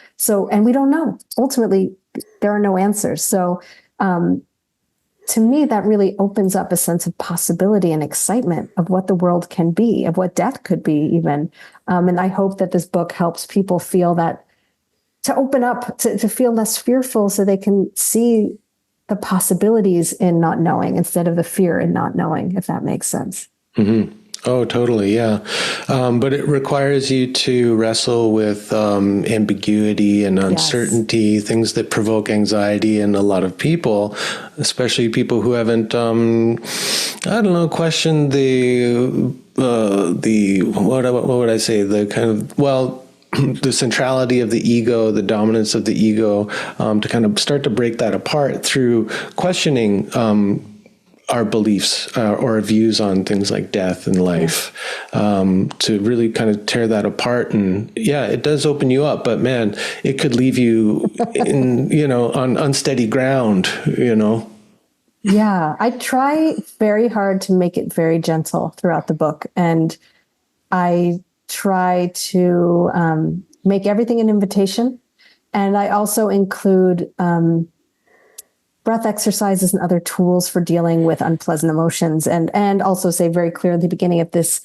we don't know. Ultimately, there are no answers. So to me, that really opens up a sense of possibility and excitement of what the world can be, of what death could be even. And I hope that this book helps people feel that, to open up, to feel less fearful so they can see the possibilities in not knowing instead of the fear in not knowing, if that makes sense. Mm-hmm. Oh, totally. Yeah. But it requires you to wrestle with ambiguity and uncertainty, yes. Things that provoke anxiety in a lot of people, especially people who haven't, questioned what would I say? The kind of, the centrality of the ego, the dominance of the ego, to kind of start to break that apart through questioning our beliefs or our views on things like death and life, to really kind of tear that apart. And it does open you up, but man, it could leave you in, on unsteady ground, Yeah, I try very hard to make it very gentle throughout the book. And I try to make everything an invitation. And I also include breath exercises and other tools for dealing with unpleasant emotions, and also say very clearly at the beginning of this,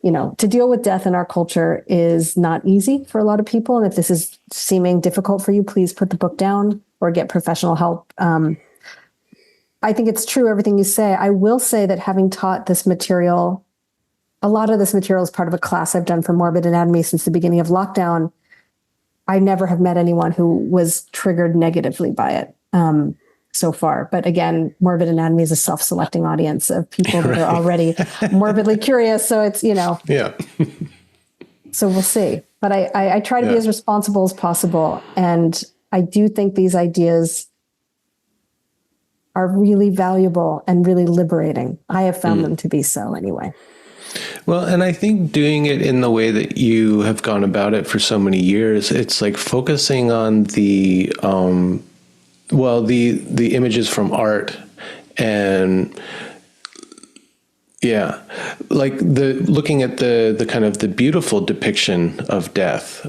to deal with death in our culture is not easy for a lot of people. And if this is seeming difficult for you, please put the book down or get professional help. I think it's true, everything you say. I will say that having taught this material, a lot of this material is part of a class I've done for Morbid Anatomy since the beginning of lockdown. I never have met anyone who was triggered negatively by it. So far. But again, Morbid Anatomy is a self-selecting audience of people that are already morbidly curious. So it's, Yeah. So we'll see. But I try to be as responsible as possible. And I do think these ideas are really valuable and really liberating. I have found them to be so anyway. Well, and I think doing it in the way that you have gone about it for so many years, it's like focusing on the images from art, and like looking at the kind of the beautiful depiction of death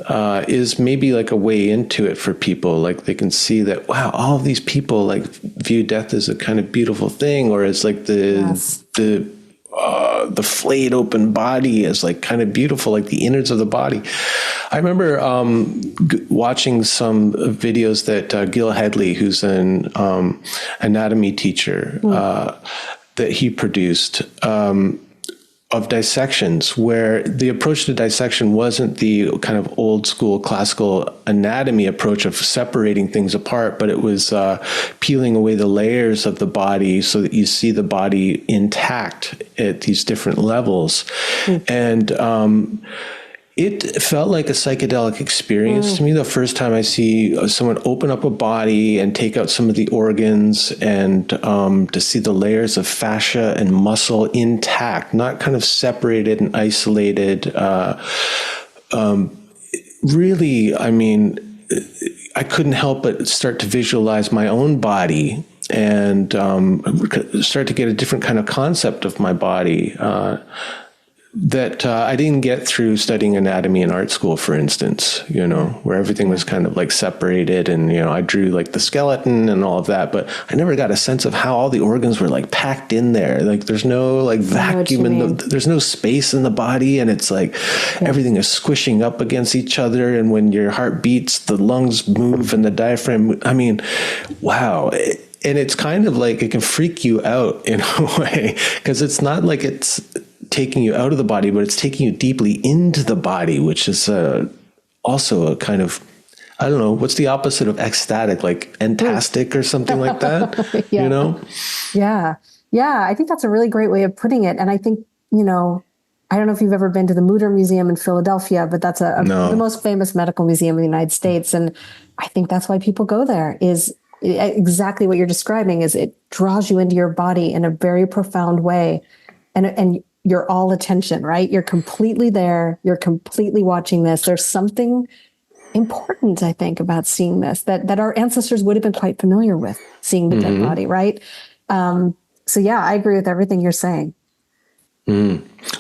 is maybe like a way into it for people. Like they can see that, wow, all of these people like view death as a kind of beautiful thing, or as like the flayed open body as like kind of beautiful, like the innards of the body. I remember watching some videos that Gil Headley, who's an anatomy teacher, that he produced of dissections, where the approach to dissection wasn't the kind of old school classical anatomy approach of separating things apart, but it was peeling away the layers of the body so that you see the body intact at these different levels. And it felt like a psychedelic experience to me the first time I see someone open up a body and take out some of the organs, and to see the layers of fascia and muscle intact, not kind of separated and isolated. Really, I mean, I couldn't help but start to visualize my own body and start to get a different kind of concept of my body that I didn't get through studying anatomy in art school, for instance, where everything was kind of like separated, and, I drew like the skeleton and all of that, but I never got a sense of how all the organs were like packed in there. Like there's no like vacuum there's no space in the body, and it's like everything is squishing up against each other. And when your heart beats, the lungs move and the diaphragm, I mean, wow. And it's kind of like, it can freak you out in a way, because it's not like it's taking you out of the body, but it's taking you deeply into the body, which is also a kind of, I don't know, what's the opposite of ecstatic, like entastic or something like that, Yeah. Yeah. I think that's a really great way of putting it. And I think, I don't know if you've ever been to the Mutter Museum in Philadelphia, but that's the most famous medical museum in the United States. And I think that's why people go there, is exactly what you're describing is it draws you into your body in a very profound way. And you're all attention, right? You're completely there. You're completely watching this. There's something important, I think, about seeing this that our ancestors would have been quite familiar with, seeing the dead body, right? So yeah, I agree with everything you're saying.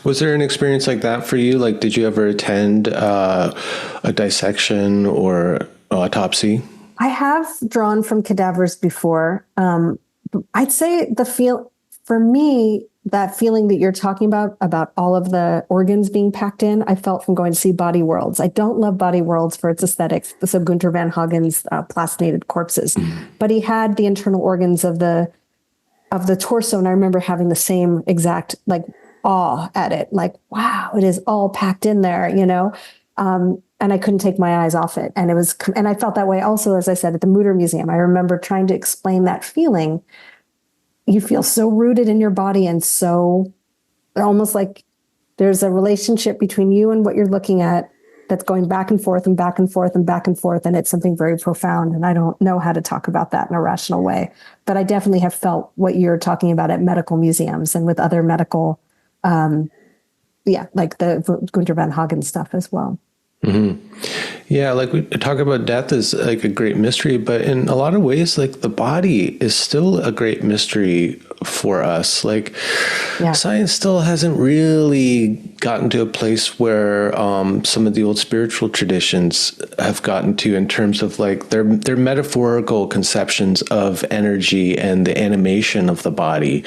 Was there an experience like that for you? Like, did you ever attend a dissection or autopsy? I have drawn from cadavers before. I'd say for me, that feeling that you're talking about all of the organs being packed in, I felt from going to see Body Worlds. I don't love Body Worlds for its aesthetics, so Gunther van Hagen's plastinated corpses, but he had the internal organs of the torso, and I remember having the same exact like awe at it, like, wow, it is all packed in there, and I couldn't take my eyes off it. And I felt that way also, as I said, at the Mutter Museum. I remember trying to explain that feeling. You feel so rooted in your body and so almost like there's a relationship between you and what you're looking at that's going back and forth and back and forth and back and forth. And it's something very profound. And I don't know how to talk about that in a rational way, but I definitely have felt what you're talking about at medical museums and with other medical, like the Gunther van Hagen stuff as well. Yeah, like we talk about death as like a great mystery, but in a lot of ways, like the body is still a great mystery for us. Like science still hasn't really gotten to a place where some of the old spiritual traditions have gotten to in terms of like their metaphorical conceptions of energy and the animation of the body.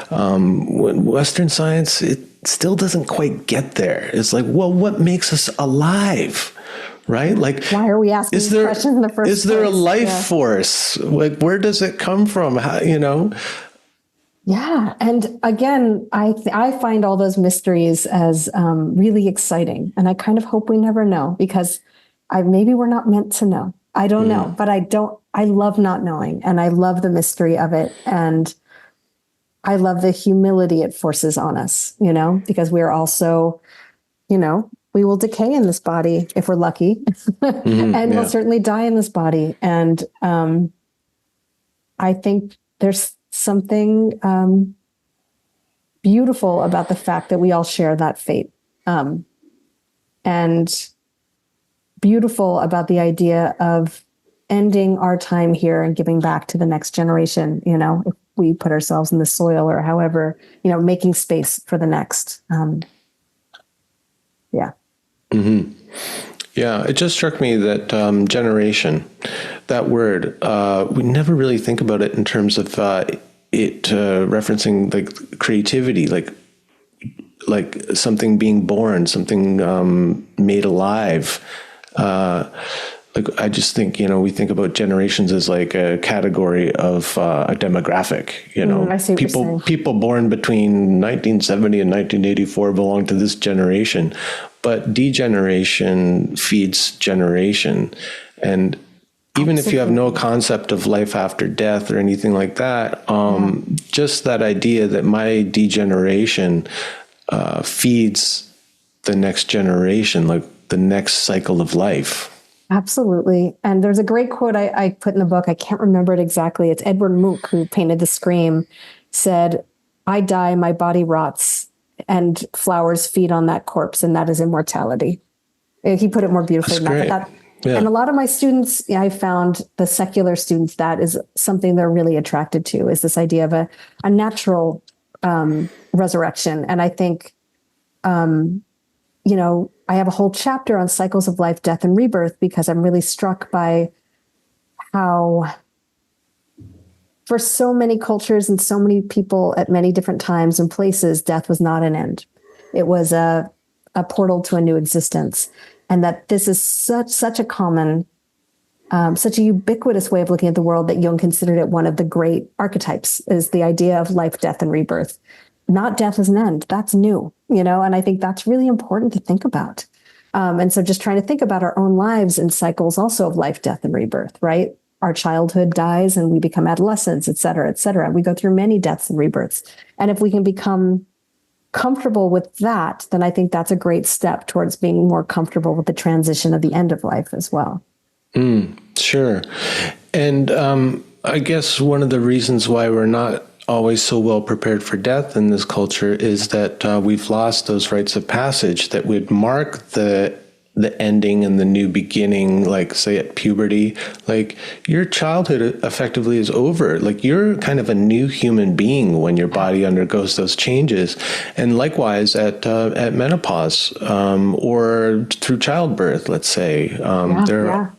Western science, it still doesn't quite get there. It's like, well, what makes us alive? Right? Like, why are we asking these questions in the first place? Is there a life force? Like, where does it come from? How, Yeah. And again, I find all those mysteries as really exciting. And I kind of hope we never know because maybe we're not meant to know. I don't know, but I love not knowing. And I love the mystery of it. And I love the humility it forces on us, because we're also, we will decay in this body if we're lucky, and we'll certainly die in this body. And I think there's something beautiful about the fact that we all share that fate, and beautiful about the idea of ending our time here and giving back to the next generation, if we put ourselves in the soil or however, making space for the next. Yeah, it just struck me that generation, that word, we never really think about it in terms of it referencing like creativity, like something being born, something made alive. Like I just think, we think about generations as like a category of a demographic. I see people born between 1970 and 1984 belong to this generation, but degeneration feeds generation. And even if you have no concept of life after death or anything like that, just that idea that my degeneration feeds the next generation, like the next cycle of life. Absolutely. And there's a great quote I put in the book. I can't remember it exactly. It's Edward Munch, who painted The Scream, said, "I die, my body rots, and flowers feed on that corpse, and that is immortality." He put it more beautifully than that. And a lot of my students, I found the secular students, that is something they're really attracted to, is this idea of a natural resurrection. And I think, I have a whole chapter on cycles of life, death, and rebirth, because I'm really struck by how for so many cultures and so many people at many different times and places, death was not an end. It was a portal to a new existence. And that this is such a common, such a ubiquitous way of looking at the world that Jung considered it one of the great archetypes, is the idea of life, death, and rebirth. Not death as an end. That's new, and I think that's really important to think about. And so just trying to think about our own lives and cycles also of life, death, and rebirth, right? Our childhood dies and we become adolescents, et cetera, et cetera. We go through many deaths and rebirths. And if we can become comfortable with that, then I think that's a great step towards being more comfortable with the transition of the end of life as well. Sure. And I guess one of the reasons why we're not always so well prepared for death in this culture is that we've lost those rites of passage that would mark the ending and the new beginning, like say at puberty. Like your childhood effectively is over. Like you're kind of a new human being when your body undergoes those changes. And likewise at menopause, or through childbirth, let's say, there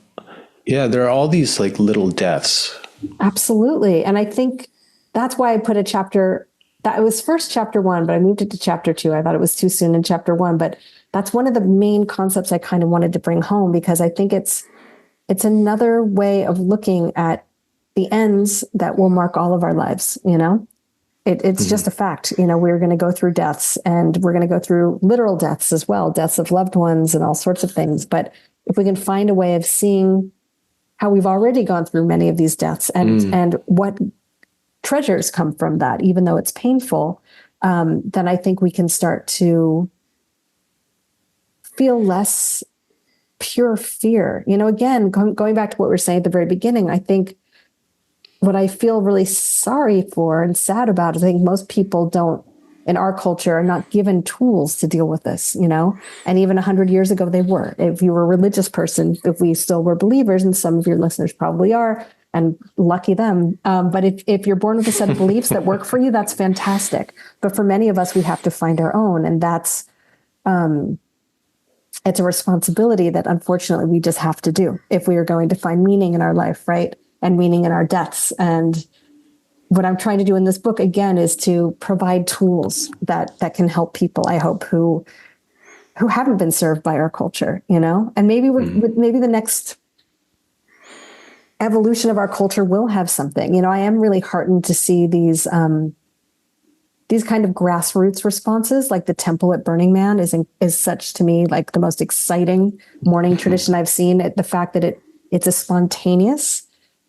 are all these like little deaths. Absolutely. And I think that's why I put a chapter that it was first chapter 1, but I moved it to chapter 2. I thought it was too soon in chapter 1, but that's one of the main concepts I kind of wanted to bring home, because I think it's another way of looking at the ends that will mark all of our lives. It's just a fact. We're going to go through deaths, and we're going to go through literal deaths as well, deaths of loved ones and all sorts of things. But if we can find a way of seeing how we've already gone through many of these deaths and what treasures come from that, even though it's painful, then I think we can start to feel less pure fear. Again, going back to what we were saying at the very beginning, I think what I feel really sorry for and sad about is I think most people in our culture, are not given tools to deal with this, and even 100 years ago, they were. If you were a religious person, if we still were believers, and some of your listeners probably are, and lucky them. But if you're born with a set of beliefs that work for you, that's fantastic. But for many of us, we have to find our own. And that's, it's a responsibility that unfortunately we just have to do if we are going to find meaning in our life, right? And meaning in our deaths. And what I'm trying to do in this book, again, is to provide tools that can help people, I hope, who haven't been served by our culture, and maybe maybe the next evolution of our culture will have something. I am really heartened to see these kind of grassroots responses, like the temple at Burning Man is such, to me, like the most exciting mourning tradition I've seen. The fact that it's a spontaneous,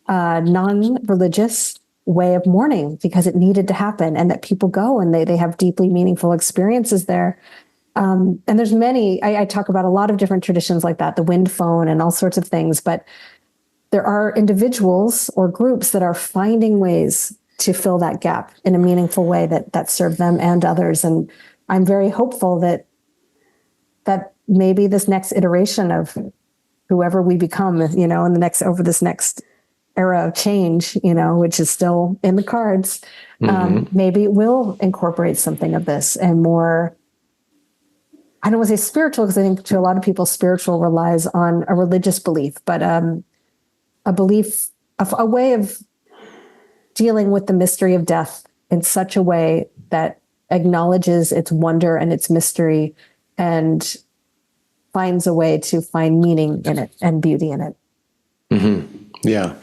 non-religious way of mourning because it needed to happen, and that people go and they have deeply meaningful experiences there. And there's many, I talk about a lot of different traditions like that, the wind phone and all sorts of things, but there are individuals or groups that are finding ways to fill that gap in a meaningful way that serve them and others. And I'm very hopeful that maybe this next iteration of whoever we become, over this next era of change, which is still in the cards, maybe it will incorporate something of this and more. I don't want to say spiritual, because I think to a lot of people, spiritual relies on a religious belief, but a belief, a way of dealing with the mystery of death in such a way that acknowledges its wonder and its mystery and finds a way to find meaning in it and beauty in it. Mm-hmm. Yeah,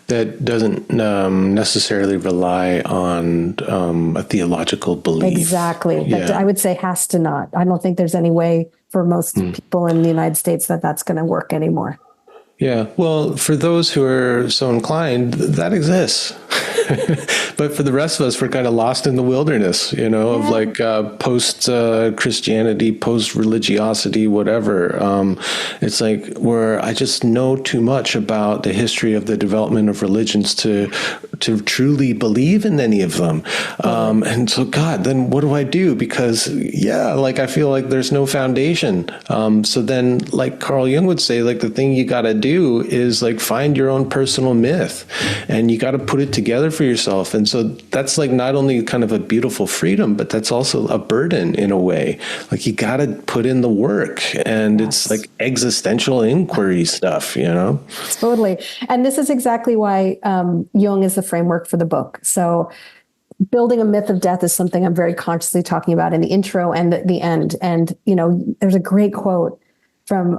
that doesn't necessarily rely on a theological belief. Exactly. Yeah. That I would say has to not. I don't think there's any way for most people in the United States that's going to work anymore. Yeah, well, for those who are so inclined, that exists. But for the rest of us, we're kind of lost in the wilderness, of like post-Christianity, post-religiosity, whatever. It's like where I just know too much about the history of the development of religions to truly believe in any of them. And so, God, then what do I do? Because, I feel like there's no foundation. So then, like Carl Jung would say, like the thing you got to do is like find your own personal myth, and you got to put it together for yourself. And so that's like not only kind of a beautiful freedom, but that's also a burden in a way. Like you got to put in the work, and it's like existential inquiry stuff, Totally. And this is exactly why Jung is the framework for the book. So building a myth of death is something I'm very consciously talking about in the intro and the end. And, there's a great quote from,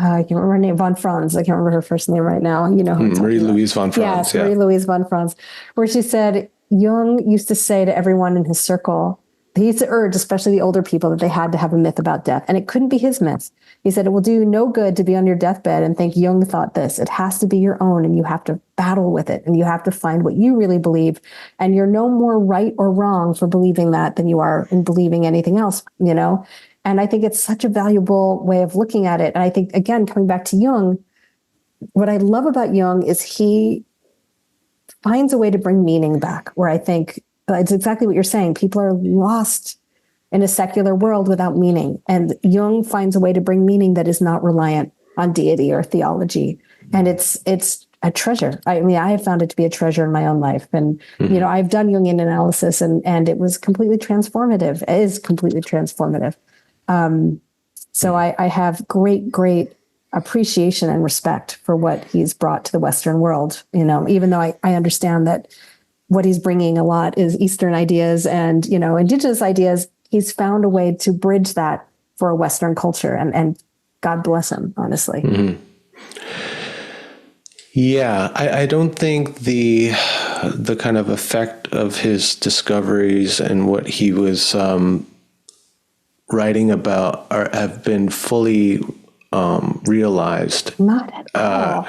I can't remember her name, von Franz. I can't remember her first name right now. Marie-Louise von Franz. Yes, Marie-Louise von Franz, where she said, Jung used to say to everyone in his circle, he used to urge, especially the older people, that they had to have a myth about death. And it couldn't be his myth. He said, it will do you no good to be on your deathbed and think Jung thought this. It has to be your own, and you have to battle with it, and you have to find what you really believe. And you're no more right or wrong for believing that than you are in believing anything else, And I think it's such a valuable way of looking at it. And I think, again, coming back to Jung, what I love about Jung is he finds a way to bring meaning back, where I think it's exactly what you're saying. People are lost in a secular world without meaning. And Jung finds a way to bring meaning that is not reliant on deity or theology. And it's a treasure. I mean, I have found it to be a treasure in my own life. And, you know, I've done Jungian analysis and it was completely transformative. It is completely transformative. So I have great appreciation and respect for what he's brought to the Western world, you know, even though I understand that what he's bringing a lot is Eastern ideas and, you know, indigenous ideas. He's found a way to bridge that for a Western culture, and God bless him, honestly. Mm-hmm. Yeah, I don't think the kind of effect of his discoveries and what he was writing about have been fully realized. Not at all.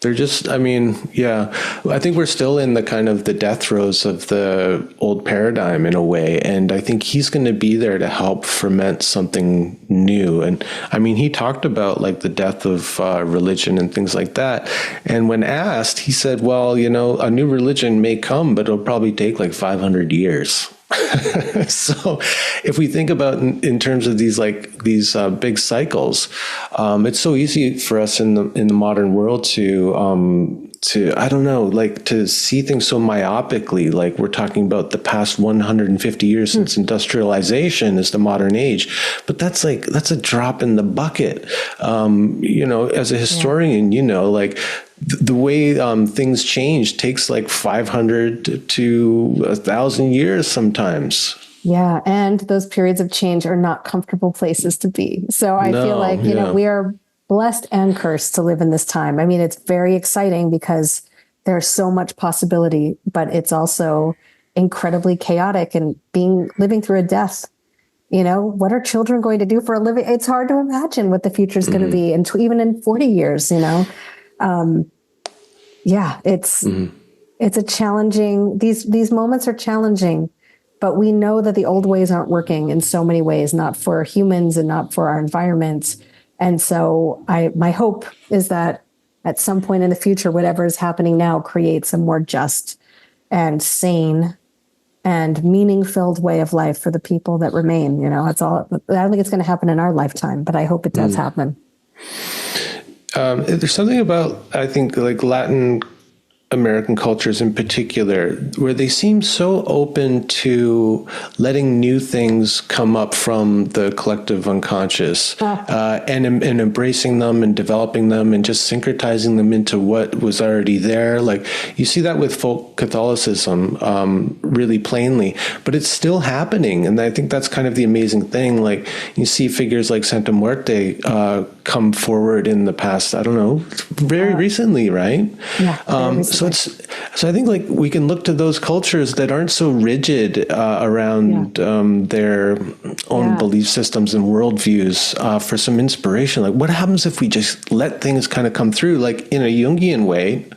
They're just, I mean, yeah, I think we're still in the kind of the death throes of the old paradigm in a way. And I think he's going to be there to help ferment something new. And I mean, he talked about like the death of religion and things like that. And when asked, he said, well, you know, a new religion may come, but it'll probably take like 500 years. So if we think about in terms of these big cycles, it's so easy for us in the modern world to I don't know, like to see things so myopically. Like we're talking about the past 150 years since industrialization is the modern age, but that's a drop in the bucket. You know, as a historian, you know, like the way things change takes like 500 to 1,000 years sometimes. Yeah. And those periods of change are not comfortable places to be. So I feel like, you know, we are blessed and cursed to live in this time. I mean, it's very exciting because there's so much possibility, but it's also incredibly chaotic and living through a death. You know, what are children going to do for a living? It's hard to imagine what the future is going to be, and even in 40 years, you know. Yeah, it's a challenging, these moments are challenging, but we know that the old ways aren't working in so many ways, not for humans and not for our environments. And so my hope is that at some point in the future, whatever is happening now creates a more just and sane and meaning-filled way of life for the people that remain. You know, that's all. I don't think it's going to happen in our lifetime, but I hope it does happen. There's something about, I think, like Latin American cultures in particular, where they seem so open to letting new things come up from the collective unconscious and embracing them and developing them and just syncretizing them into what was already there. Like you see that with folk Catholicism really plainly, but it's still happening. And I think that's kind of the amazing thing. Like you see figures like Santa Muerte come forward in the past, I don't know, very recently, right? Yeah. So I think like we can look to those cultures that aren't so rigid around their own belief systems and worldviews for some inspiration. Like what happens if we just let things kind of come through, like in a Jungian way,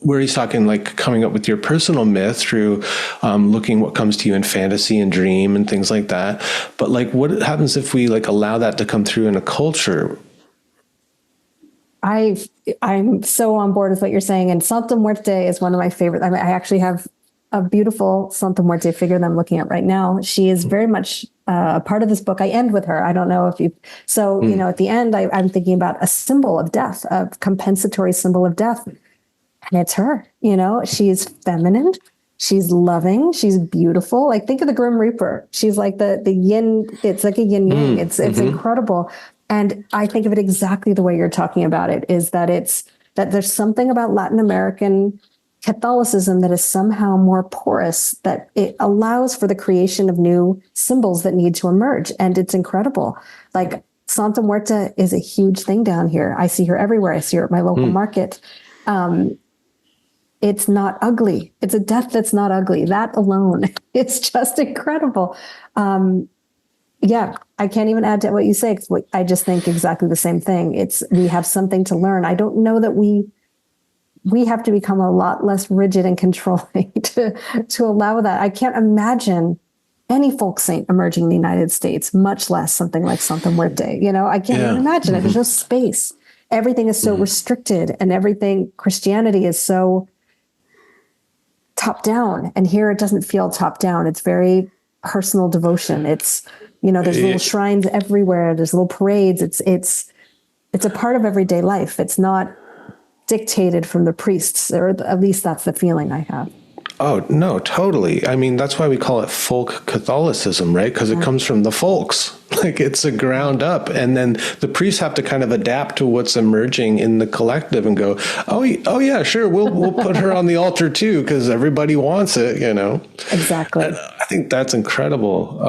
where he's talking like coming up with your personal myth through looking what comes to you in fantasy and dream and things like that. But like what happens if we like allow that to come through in a culture? I'm so on board with what you're saying. And Santa Muerte is one of my favorites. I mean, I actually have a beautiful Santa Muerte figure that I'm looking at right now. She is very much a part of this book. I end with her. I don't know if you, so, you know, at the end, I'm thinking about a symbol of death, a compensatory symbol of death. And it's her, you know, she's feminine. She's loving. She's beautiful. Like think of the Grim Reaper. She's like the yin. It's like a yin yang. It's incredible. And I think of it exactly the way you're talking about it, is that that there's something about Latin American Catholicism that is somehow more porous, that it allows for the creation of new symbols that need to emerge. And it's incredible. Like Santa Muerte is a huge thing down here. I see her everywhere. I see her at my local market. It's not ugly. It's a death that's not ugly. That alone, it's just incredible. Yeah, I can't even add to what you say, because I just think exactly the same thing. We have something to learn. I don't know that we have to become a lot less rigid and controlling to allow that. I can't imagine any folk saint emerging in the United States, much less something like Santa Muerte. You know, I can't even imagine it. There's no space. everything is so restricted, and Christianity is so top down. And here it doesn't feel top down. It's very personal devotion. It's, there's little shrines everywhere. There's little parades. It's a part of everyday life. It's not dictated from the priests, or at least that's the feeling I have. Oh, no, totally. I mean, that's why we call it folk Catholicism, right? Because it comes from the folks. Like, it's a ground up. And then the priests have to kind of adapt to what's emerging in the collective and go, oh yeah, sure, we'll put her on the altar too, because everybody wants it, Exactly. And I think that's incredible.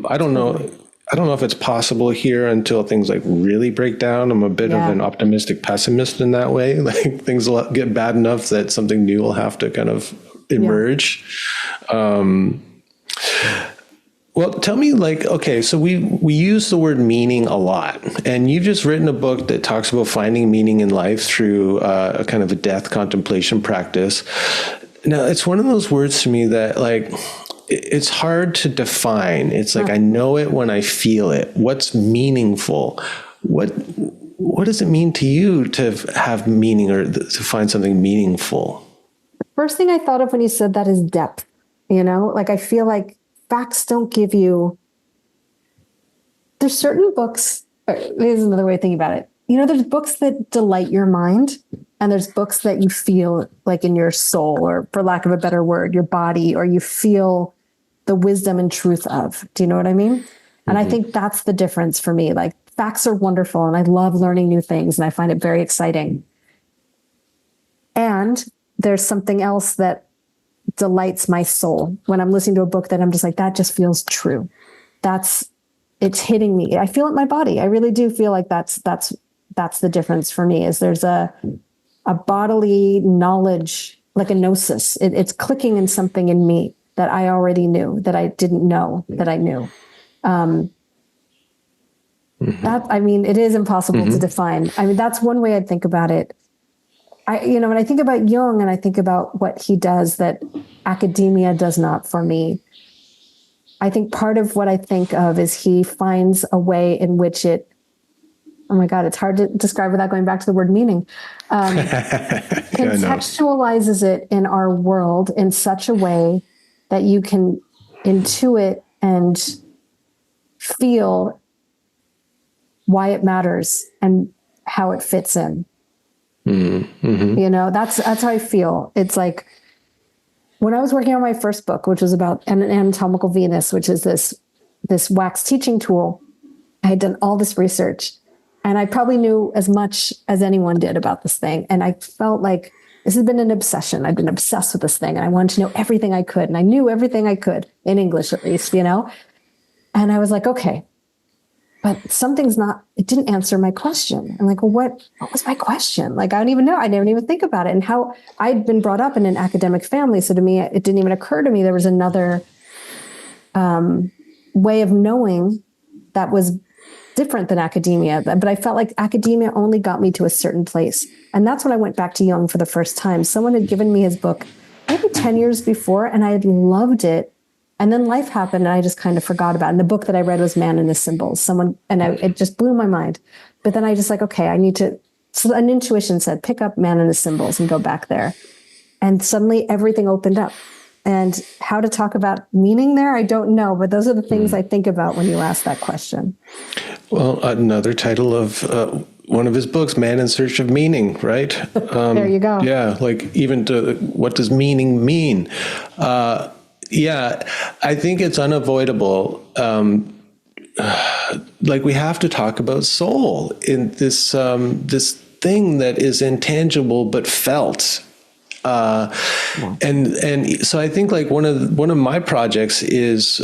I don't know if it's possible here until things like really break down. I'm a bit of an optimistic pessimist in that way. Like, things will get bad enough that something new will have to kind of emerge. Well, tell me, okay, so we use the word meaning a lot, and you've just written a book that talks about finding meaning in life through a kind of a death contemplation practice. Now, it's one of those words to me that, it's hard to define. It's like, I know it when I feel it. What's meaningful? What does it mean to you to have meaning, or to find something meaningful? First thing I thought of when you said that is depth. I feel like facts don't give you. There's certain books. Here's another way of thinking about it. There's books that delight your mind, and there's books that you feel like in your soul, or for lack of a better word, your body, or you feel the wisdom and truth of. Do you know what I mean? And I think that's the difference for me. Like, facts are wonderful, and I love learning new things, and I find it very exciting. And there's something else that delights my soul when I'm listening to a book that I'm just like, that just feels true. It's hitting me. I feel it in my body. I really do feel like that's the difference for me, is there's a bodily knowledge, like a gnosis. It's clicking in something in me that I already knew, that I didn't know that I knew. It is impossible to define. That's one way I think about it. When I think about Jung, and I think about what he does that academia does not for me, I think part of what I think of is he finds a way in which it, oh my God, it's hard to describe without going back to the word meaning, contextualizes it in our world in such a way that you can intuit and feel why it matters and how it fits in. That's how I feel. It's like when I was working on my first book, which was about an anatomical Venus, which is this wax teaching tool. I had done all this research, and I probably knew as much as anyone did about this thing. And I felt like this has been an obsession. I've been obsessed with this thing, and I wanted to know everything I could. And I knew everything I could, in English at least, And I was like, okay, but it didn't answer my question. I'm like, well, what was my question? Like, I don't even know. I didn't even think about it. And how I'd been brought up in an academic family. So to me, it didn't even occur to me there was another way of knowing that was different than academia. But I felt like academia only got me to a certain place. And that's when I went back to Jung for the first time. Someone had given me his book maybe 10 years before, and I had loved it. And then life happened, and I just kind of forgot about it. And the book that I read was Man and His Symbols. It just blew my mind. But then I just okay, so an intuition said, pick up Man and His Symbols and go back there. And suddenly everything opened up. And how to talk about meaning there, I don't know. But those are the things I think about when you ask that question. Well, another title of one of his books, Man in Search of Meaning, right? There you go. Yeah, even to what does meaning mean? Yeah, I think it's unavoidable. We have to talk about soul in this thing that is intangible but felt. And so I think one of my projects is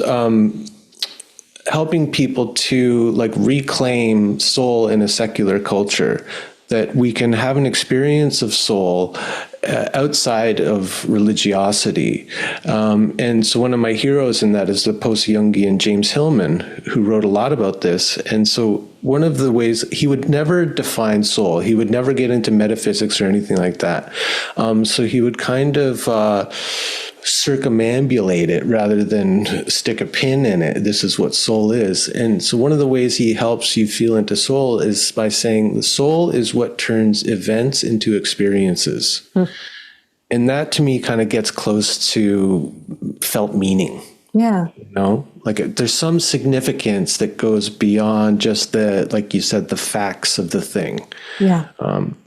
helping people to reclaim soul in a secular culture, that we can have an experience of soul outside of religiosity. And so one of my heroes in that is the post-Jungian James Hillman, who wrote a lot about this. And so one of the ways, he would never define soul. He would never get into metaphysics or anything like that. So he would kind of circumambulate it rather than stick a pin in it. This is what soul is. And so one of the ways he helps you feel into soul is by saying the soul is what turns events into experiences. And that to me kind of gets close to felt meaning. Yeah. You know, like there's some significance that goes beyond just the, like you said, the facts of the thing. Yeah.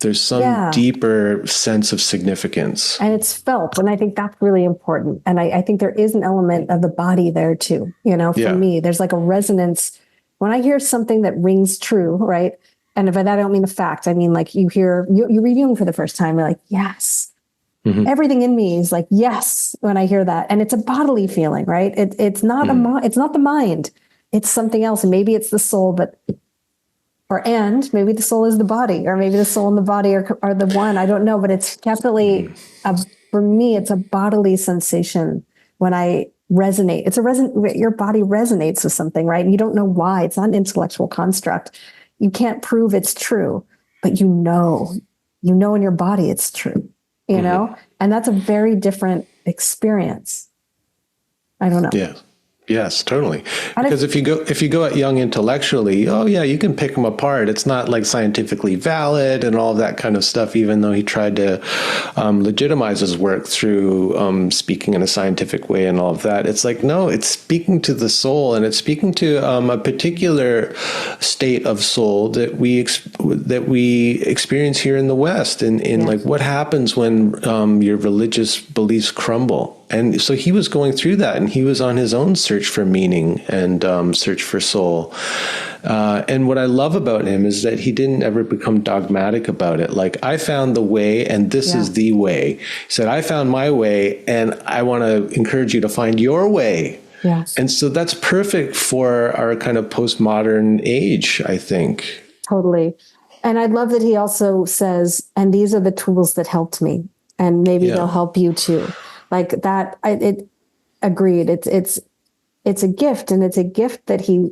There's some deeper sense of significance. And it's felt. And I think that's really important. And I think there is an element of the body there too. You know, for me, there's like a resonance. When I hear something that rings true, right? And by that, I don't mean the fact. I mean, like you read Jung for the first time, you're like, yes. Everything in me is like, yes, when I hear that. And it's a bodily feeling, right? It's not it's not the mind. It's something else. And maybe it's the soul, maybe the soul is the body, or maybe the soul and the body are the one. I don't know, but it's definitely, for me, it's a bodily sensation when I resonate. Your body resonates with something, right? And you don't know why. It's not an intellectual construct. You can't prove it's true, but you know in your body it's true. You know, and that's a very different experience. I don't know. Yeah. Yes, totally. Because if you go at Jung intellectually, oh yeah, you can pick them apart. It's not like scientifically valid and all that kind of stuff, even though he tried to legitimize his work through speaking in a scientific way and all of that. It's like, no, it's speaking to the soul, and it's speaking to a particular state of soul that we experience here in the West, in like what happens when your religious beliefs crumble. And so he was going through that, and he was on his own search for meaning and search for soul. And what I love about him is that he didn't ever become dogmatic about it. Like, I found the way, and this is the way. He said, I found my way, and I want to encourage you to find your way. Yes. And so that's perfect for our kind of postmodern age, I think. Totally. And I love that he also says, and these are the tools that helped me, and maybe they'll help you too. Like that, agreed. It's a gift, and it's a gift that he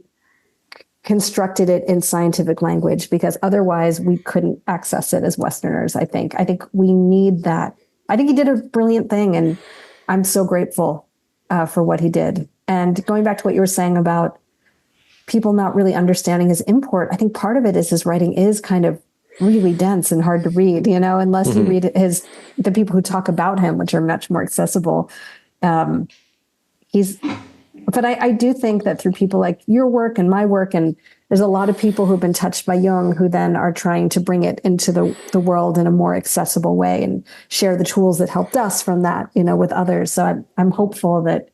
constructed it in scientific language, because otherwise we couldn't access it as Westerners. I think we need that. I think he did a brilliant thing, and I'm so grateful for what he did. And going back to what you were saying about people not really understanding his import, I think part of it is his writing is kind of really dense and hard to read, you know, unless you read the people who talk about him, which are much more accessible. But I do think that through people like your work and my work, and there's a lot of people who've been touched by Jung who then are trying to bring it into the world in a more accessible way and share the tools that helped us from that, you know, with others. So I'm hopeful that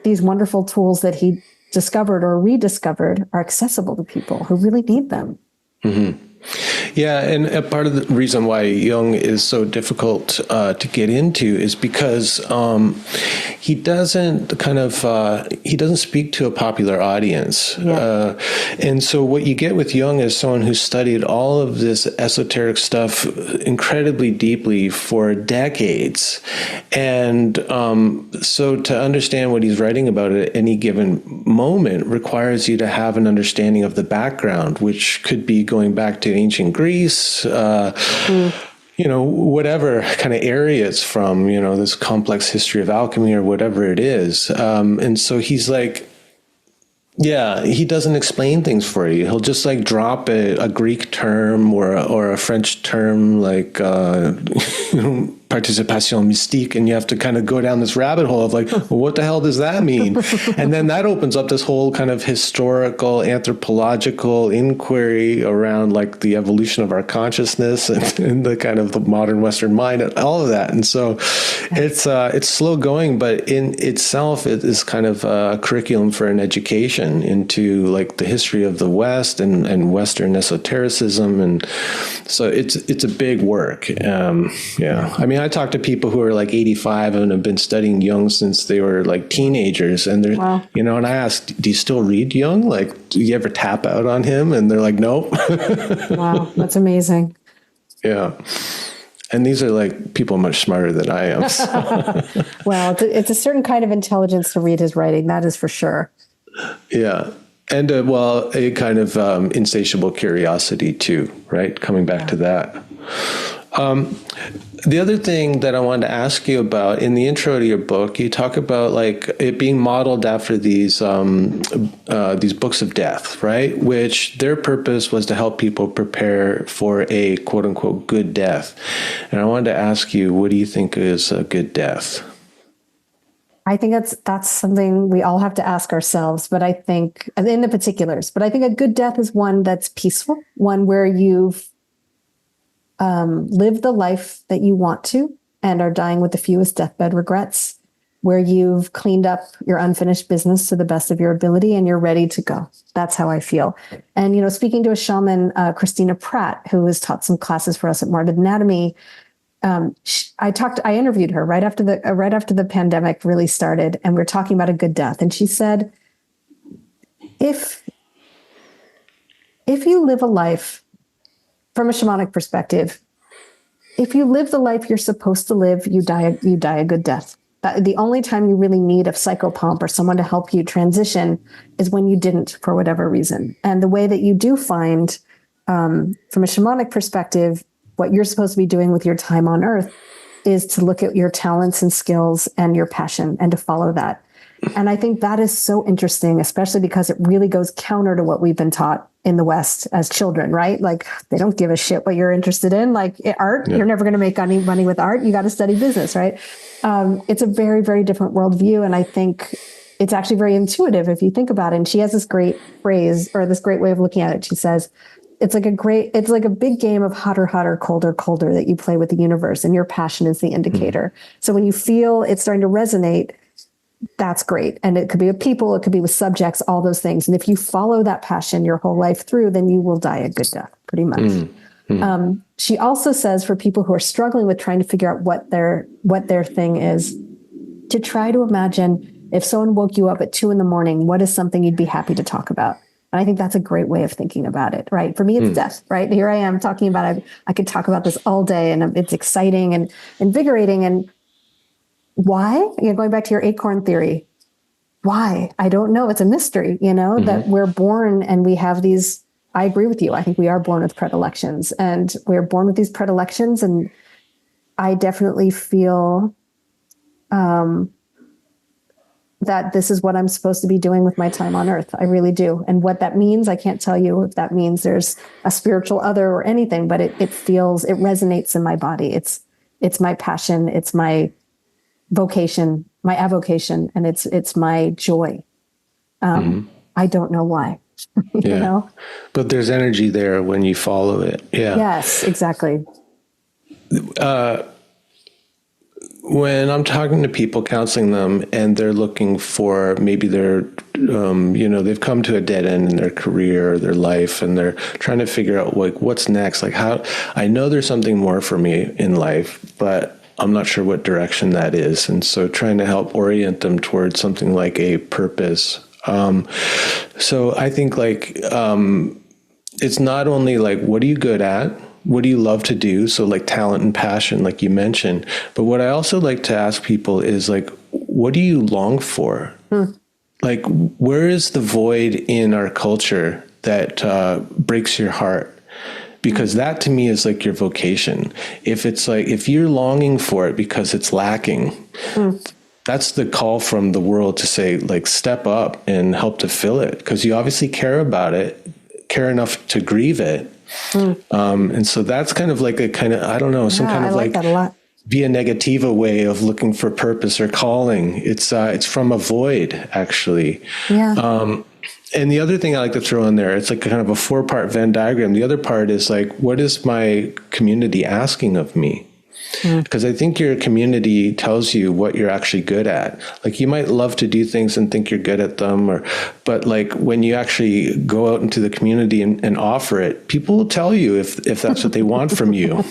these wonderful tools that he discovered or rediscovered are accessible to people who really need them. Mm-hmm. Yeah, and a part of the reason why Jung is so difficult to get into is because he doesn't speak to a popular audience. Yeah. And so what you get with Jung is someone who studied all of this esoteric stuff incredibly deeply for decades. And so to understand what he's writing about at any given moment requires you to have an understanding of the background, which could be going back to ancient Greece, you know, whatever kind of area it's from, you know, this complex history of alchemy or whatever it is. And so he's like, yeah, he doesn't explain things for you. He'll just like drop a Greek term or a French term like, you know, participation mystique, and you have to kind of go down this rabbit hole of like, well, what the hell does that mean? And then that opens up this whole kind of historical, anthropological inquiry around like the evolution of our consciousness and the kind of the modern Western mind and all of that. And so it's slow going, but in itself, it is kind of a curriculum for an education into like the history of the West and Western esotericism. And so it's a big work. Yeah. I mean, I talk to people who are like 85 and have been studying Jung since they were like teenagers, and they're, you know, and I ask, do you still read Jung? Like, do you ever tap out on him? And they're like, nope. Wow. That's amazing. Yeah. And these are like people much smarter than I am. So. Well, it's a certain kind of intelligence to read his writing. That is for sure. Yeah. And a kind of insatiable curiosity too, right? Coming back to that. The other thing that I wanted to ask you about, in the intro to your book, you talk about like it being modeled after these books of death, right? Which their purpose was to help people prepare for a quote unquote good death. And I wanted to ask you, what do you think is a good death? I think that's something we all have to ask ourselves, but I think in the particulars, but I think a good death is one that's peaceful, one where you've lived the life that you want to and are dying with the fewest deathbed regrets, where you've cleaned up your unfinished business to the best of your ability and you're ready to go. That's how I feel. And, you know, speaking to a shaman, Christina Pratt, who has taught some classes for us at Morbid Anatomy, I interviewed her right after the pandemic really started, and we were talking about a good death. And she said, if you live a life from a shamanic perspective, if you live the life you're supposed to live, you die a good death. The only time you really need a psychopomp or someone to help you transition is when you didn't for whatever reason. And the way that you do find, from a shamanic perspective, what you're supposed to be doing with your time on earth is to look at your talents and skills and your passion and to follow that. And I think that is so interesting, especially because it really goes counter to what we've been taught in the West as children, right? Like they don't give a shit what you're interested in. Like art, You're never going to make any money with art. You got to study business, right? It's a very, very different worldview. And I think it's actually very intuitive if you think about it. And she has this great phrase or this great way of looking at it. She says, it's like a big game of hotter, hotter, colder, colder that you play with the universe, and your passion is the indicator. So when you feel it's starting to resonate, that's great. And it could be with people, it could be with subjects, all those things. And if you follow that passion your whole life through, then you will die a good death, pretty much. She also says for people who are struggling with trying to figure out what their thing is, to try to imagine if someone woke you up at 2 a.m, what is something you'd be happy to talk about? And I think that's a great way of thinking about it, right? For me, it's death, right? Here I am talking about it. I could talk about this all day, and it's exciting and invigorating. And why? Going back to your acorn theory, why? I don't know. It's a mystery, that we're born and we have these. I agree with you. I think we are born with predilections, and we're born with these predilections. And I definitely feel that this is what I'm supposed to be doing with my time on earth. I really do. And what that means, I can't tell you if that means there's a spiritual other or anything, but it resonates in my body. It's my passion. It's my vocation, my avocation, and it's my joy. I don't know why, but there's energy there when you follow it. Yeah. Yes, exactly. When I'm talking to people, counseling them, and they're looking for, maybe they've come to a dead end in their career or their life, and they're trying to figure out like what's next. Like how I know there's something more for me in life, but I'm not sure what direction that is. And so trying to help orient them towards something like a purpose. So I think it's not only like, what are you good at? What do you love to do? So like talent and passion, like you mentioned. But what I also like to ask people is like, what do you long for? Like, where is the void in our culture that breaks your heart? Because that to me is like your vocation. If you're longing for it because it's lacking, that's the call from the world to say, like, step up and help to fill it. Because you obviously care about it, care enough to grieve it. And so that's kind of like I don't know, some kind of like that a lot. Via negativa way of looking for purpose or calling. It's from a void, actually. Yeah. And the other thing I like to throw in there, it's like kind of a 4-part Venn diagram. The other part is like, what is my community asking of me? Because I think your community tells you what you're actually good at. Like you might love to do things and think you're good at them, but like when you actually go out into the community and offer it, people will tell you if that's what they want from you.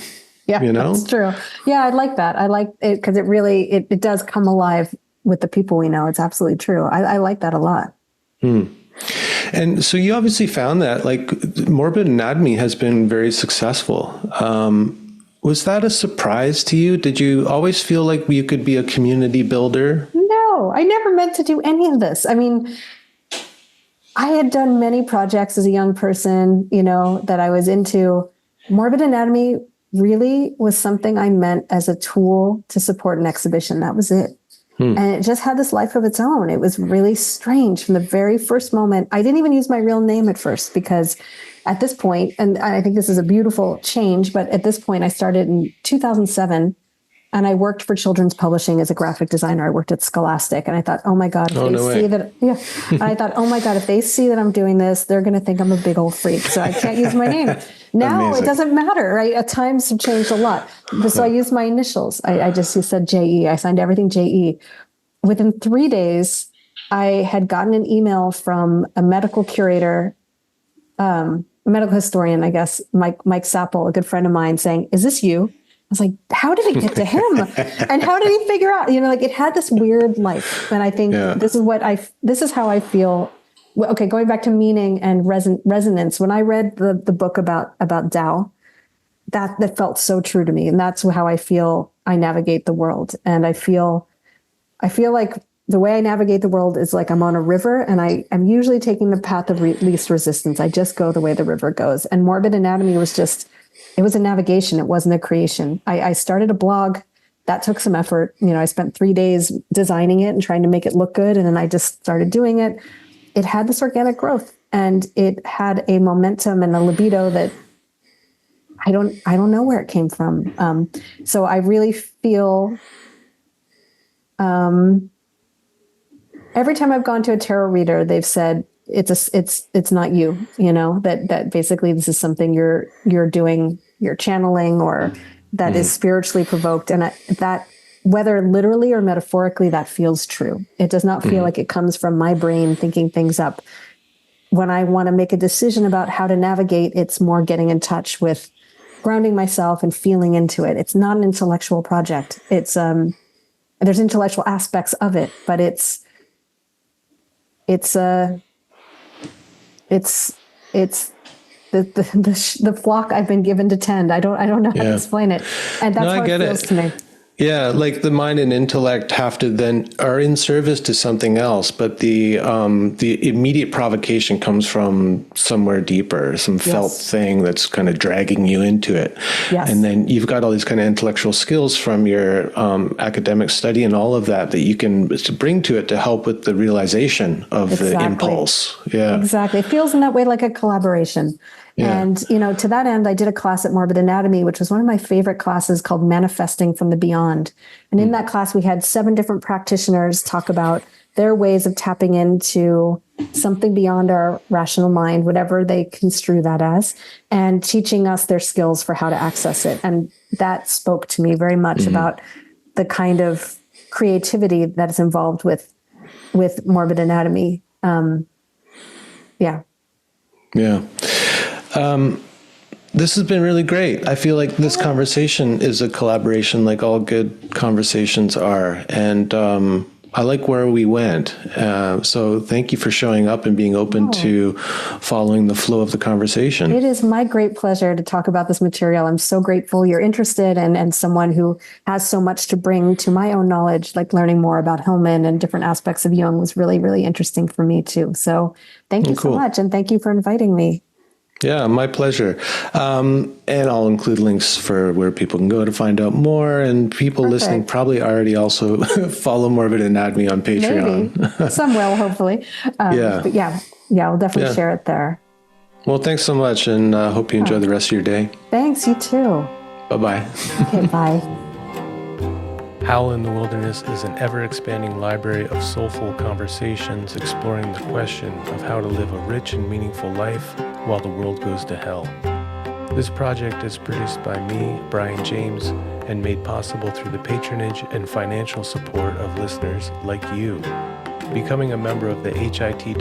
Yeah, that's true. Yeah, I like that. I like it because it really, it does come alive with the people we know. It's absolutely true. I like that a lot. And so you obviously found that like Morbid Anatomy has been very successful. Was that a surprise to you? Did you always feel like you could be a community builder? No, I never meant to do any of this. I mean, I had done many projects as a young person, that I was into. Morbid Anatomy really was something I meant as a tool to support an exhibition. That was it. And it just had this life of its own. It was really strange from the very first moment. I didn't even use my real name at first because at this point, and I think this is a beautiful change, but at this point I started in 2007 and I worked for children's publishing as a graphic designer. I worked at Scholastic and I thought, oh my God, if I thought, oh my God, if they see that I'm doing this, they're going to think I'm a big old freak. So I can't use my name. Now It doesn't matter, right? Times have changed a lot. So I used my initials. I just said J.E. I signed everything J.E. Within 3 days, I had gotten an email from a medical curator, a medical historian, I guess, Mike Sapple, a good friend of mine, saying, "Is this you?" I was like, how did it get to him? And how did he figure out, like it had this weird life. And I think this is how I feel. Well, okay. Going back to meaning and resonance. When I read the book about Tao, that felt so true to me. And that's how I feel I navigate the world. And I feel like the way I navigate the world is like I'm on a river and I'm usually taking the path of least resistance. I just go the way the river goes. And Morbid Anatomy was it was a navigation. It wasn't a creation. I started a blog that took some effort. I spent 3 days designing it and trying to make it look good. And then I just started doing it. It had this organic growth and it had a momentum and a libido that I don't know where it came from. So I really feel, every time I've gone to a tarot reader, they've said, it's not you, that basically this is something you're doing, you're channeling, or that is spiritually provoked. And that, whether literally or metaphorically, that feels true. It does not feel like it comes from my brain thinking things up. When I want to make a decision about how to navigate, it's more getting in touch with grounding myself and feeling into it. It's not an intellectual project. It's, there's intellectual aspects of it, but it's the flock I've been given to tend. I don't know how to explain it. And that's how it feels to me. Yeah, like the mind and intellect are in service to something else, but the immediate provocation comes from somewhere deeper, some felt thing that's kind of dragging you into it. Yes. And then you've got all these kind of intellectual skills from your academic study and all of that you can bring to it to help with the realization of the impulse. Yeah, exactly. It feels in that way like a collaboration. Yeah. And, to that end, I did a class at Morbid Anatomy, which was one of my favorite classes, called Manifesting from the Beyond. And in that class, we had 7 different practitioners talk about their ways of tapping into something beyond our rational mind, whatever they construe that as, and teaching us their skills for how to access it. And that spoke to me very much about the kind of creativity that is involved with Morbid Anatomy. Yeah. This has been really great. I feel like this conversation is a collaboration, like all good conversations are. And I like where we went. So thank you for showing up and being open to following the flow of the conversation. It is my great pleasure to talk about this material. I'm so grateful you're interested and someone who has so much to bring to my own knowledge, like learning more about Hellman and different aspects of Jung was really, really interesting for me too. So thank you so much. And thank you for inviting me. Yeah, my pleasure. And I'll include links for where people can go to find out more. And people listening probably already also follow Morbid Anatomy on Patreon. Maybe. Some will, hopefully. But I'll definitely share it there. Well, thanks so much. And hope you enjoy the rest of your day. Thanks, you too. Bye-bye. Okay, bye. Howl in the Wilderness is an ever-expanding library of soulful conversations exploring the question of how to live a rich and meaningful life while the world goes to hell. This project is produced by me, Brian James, and made possible through the patronage and financial support of listeners like you. Becoming a member of the HITW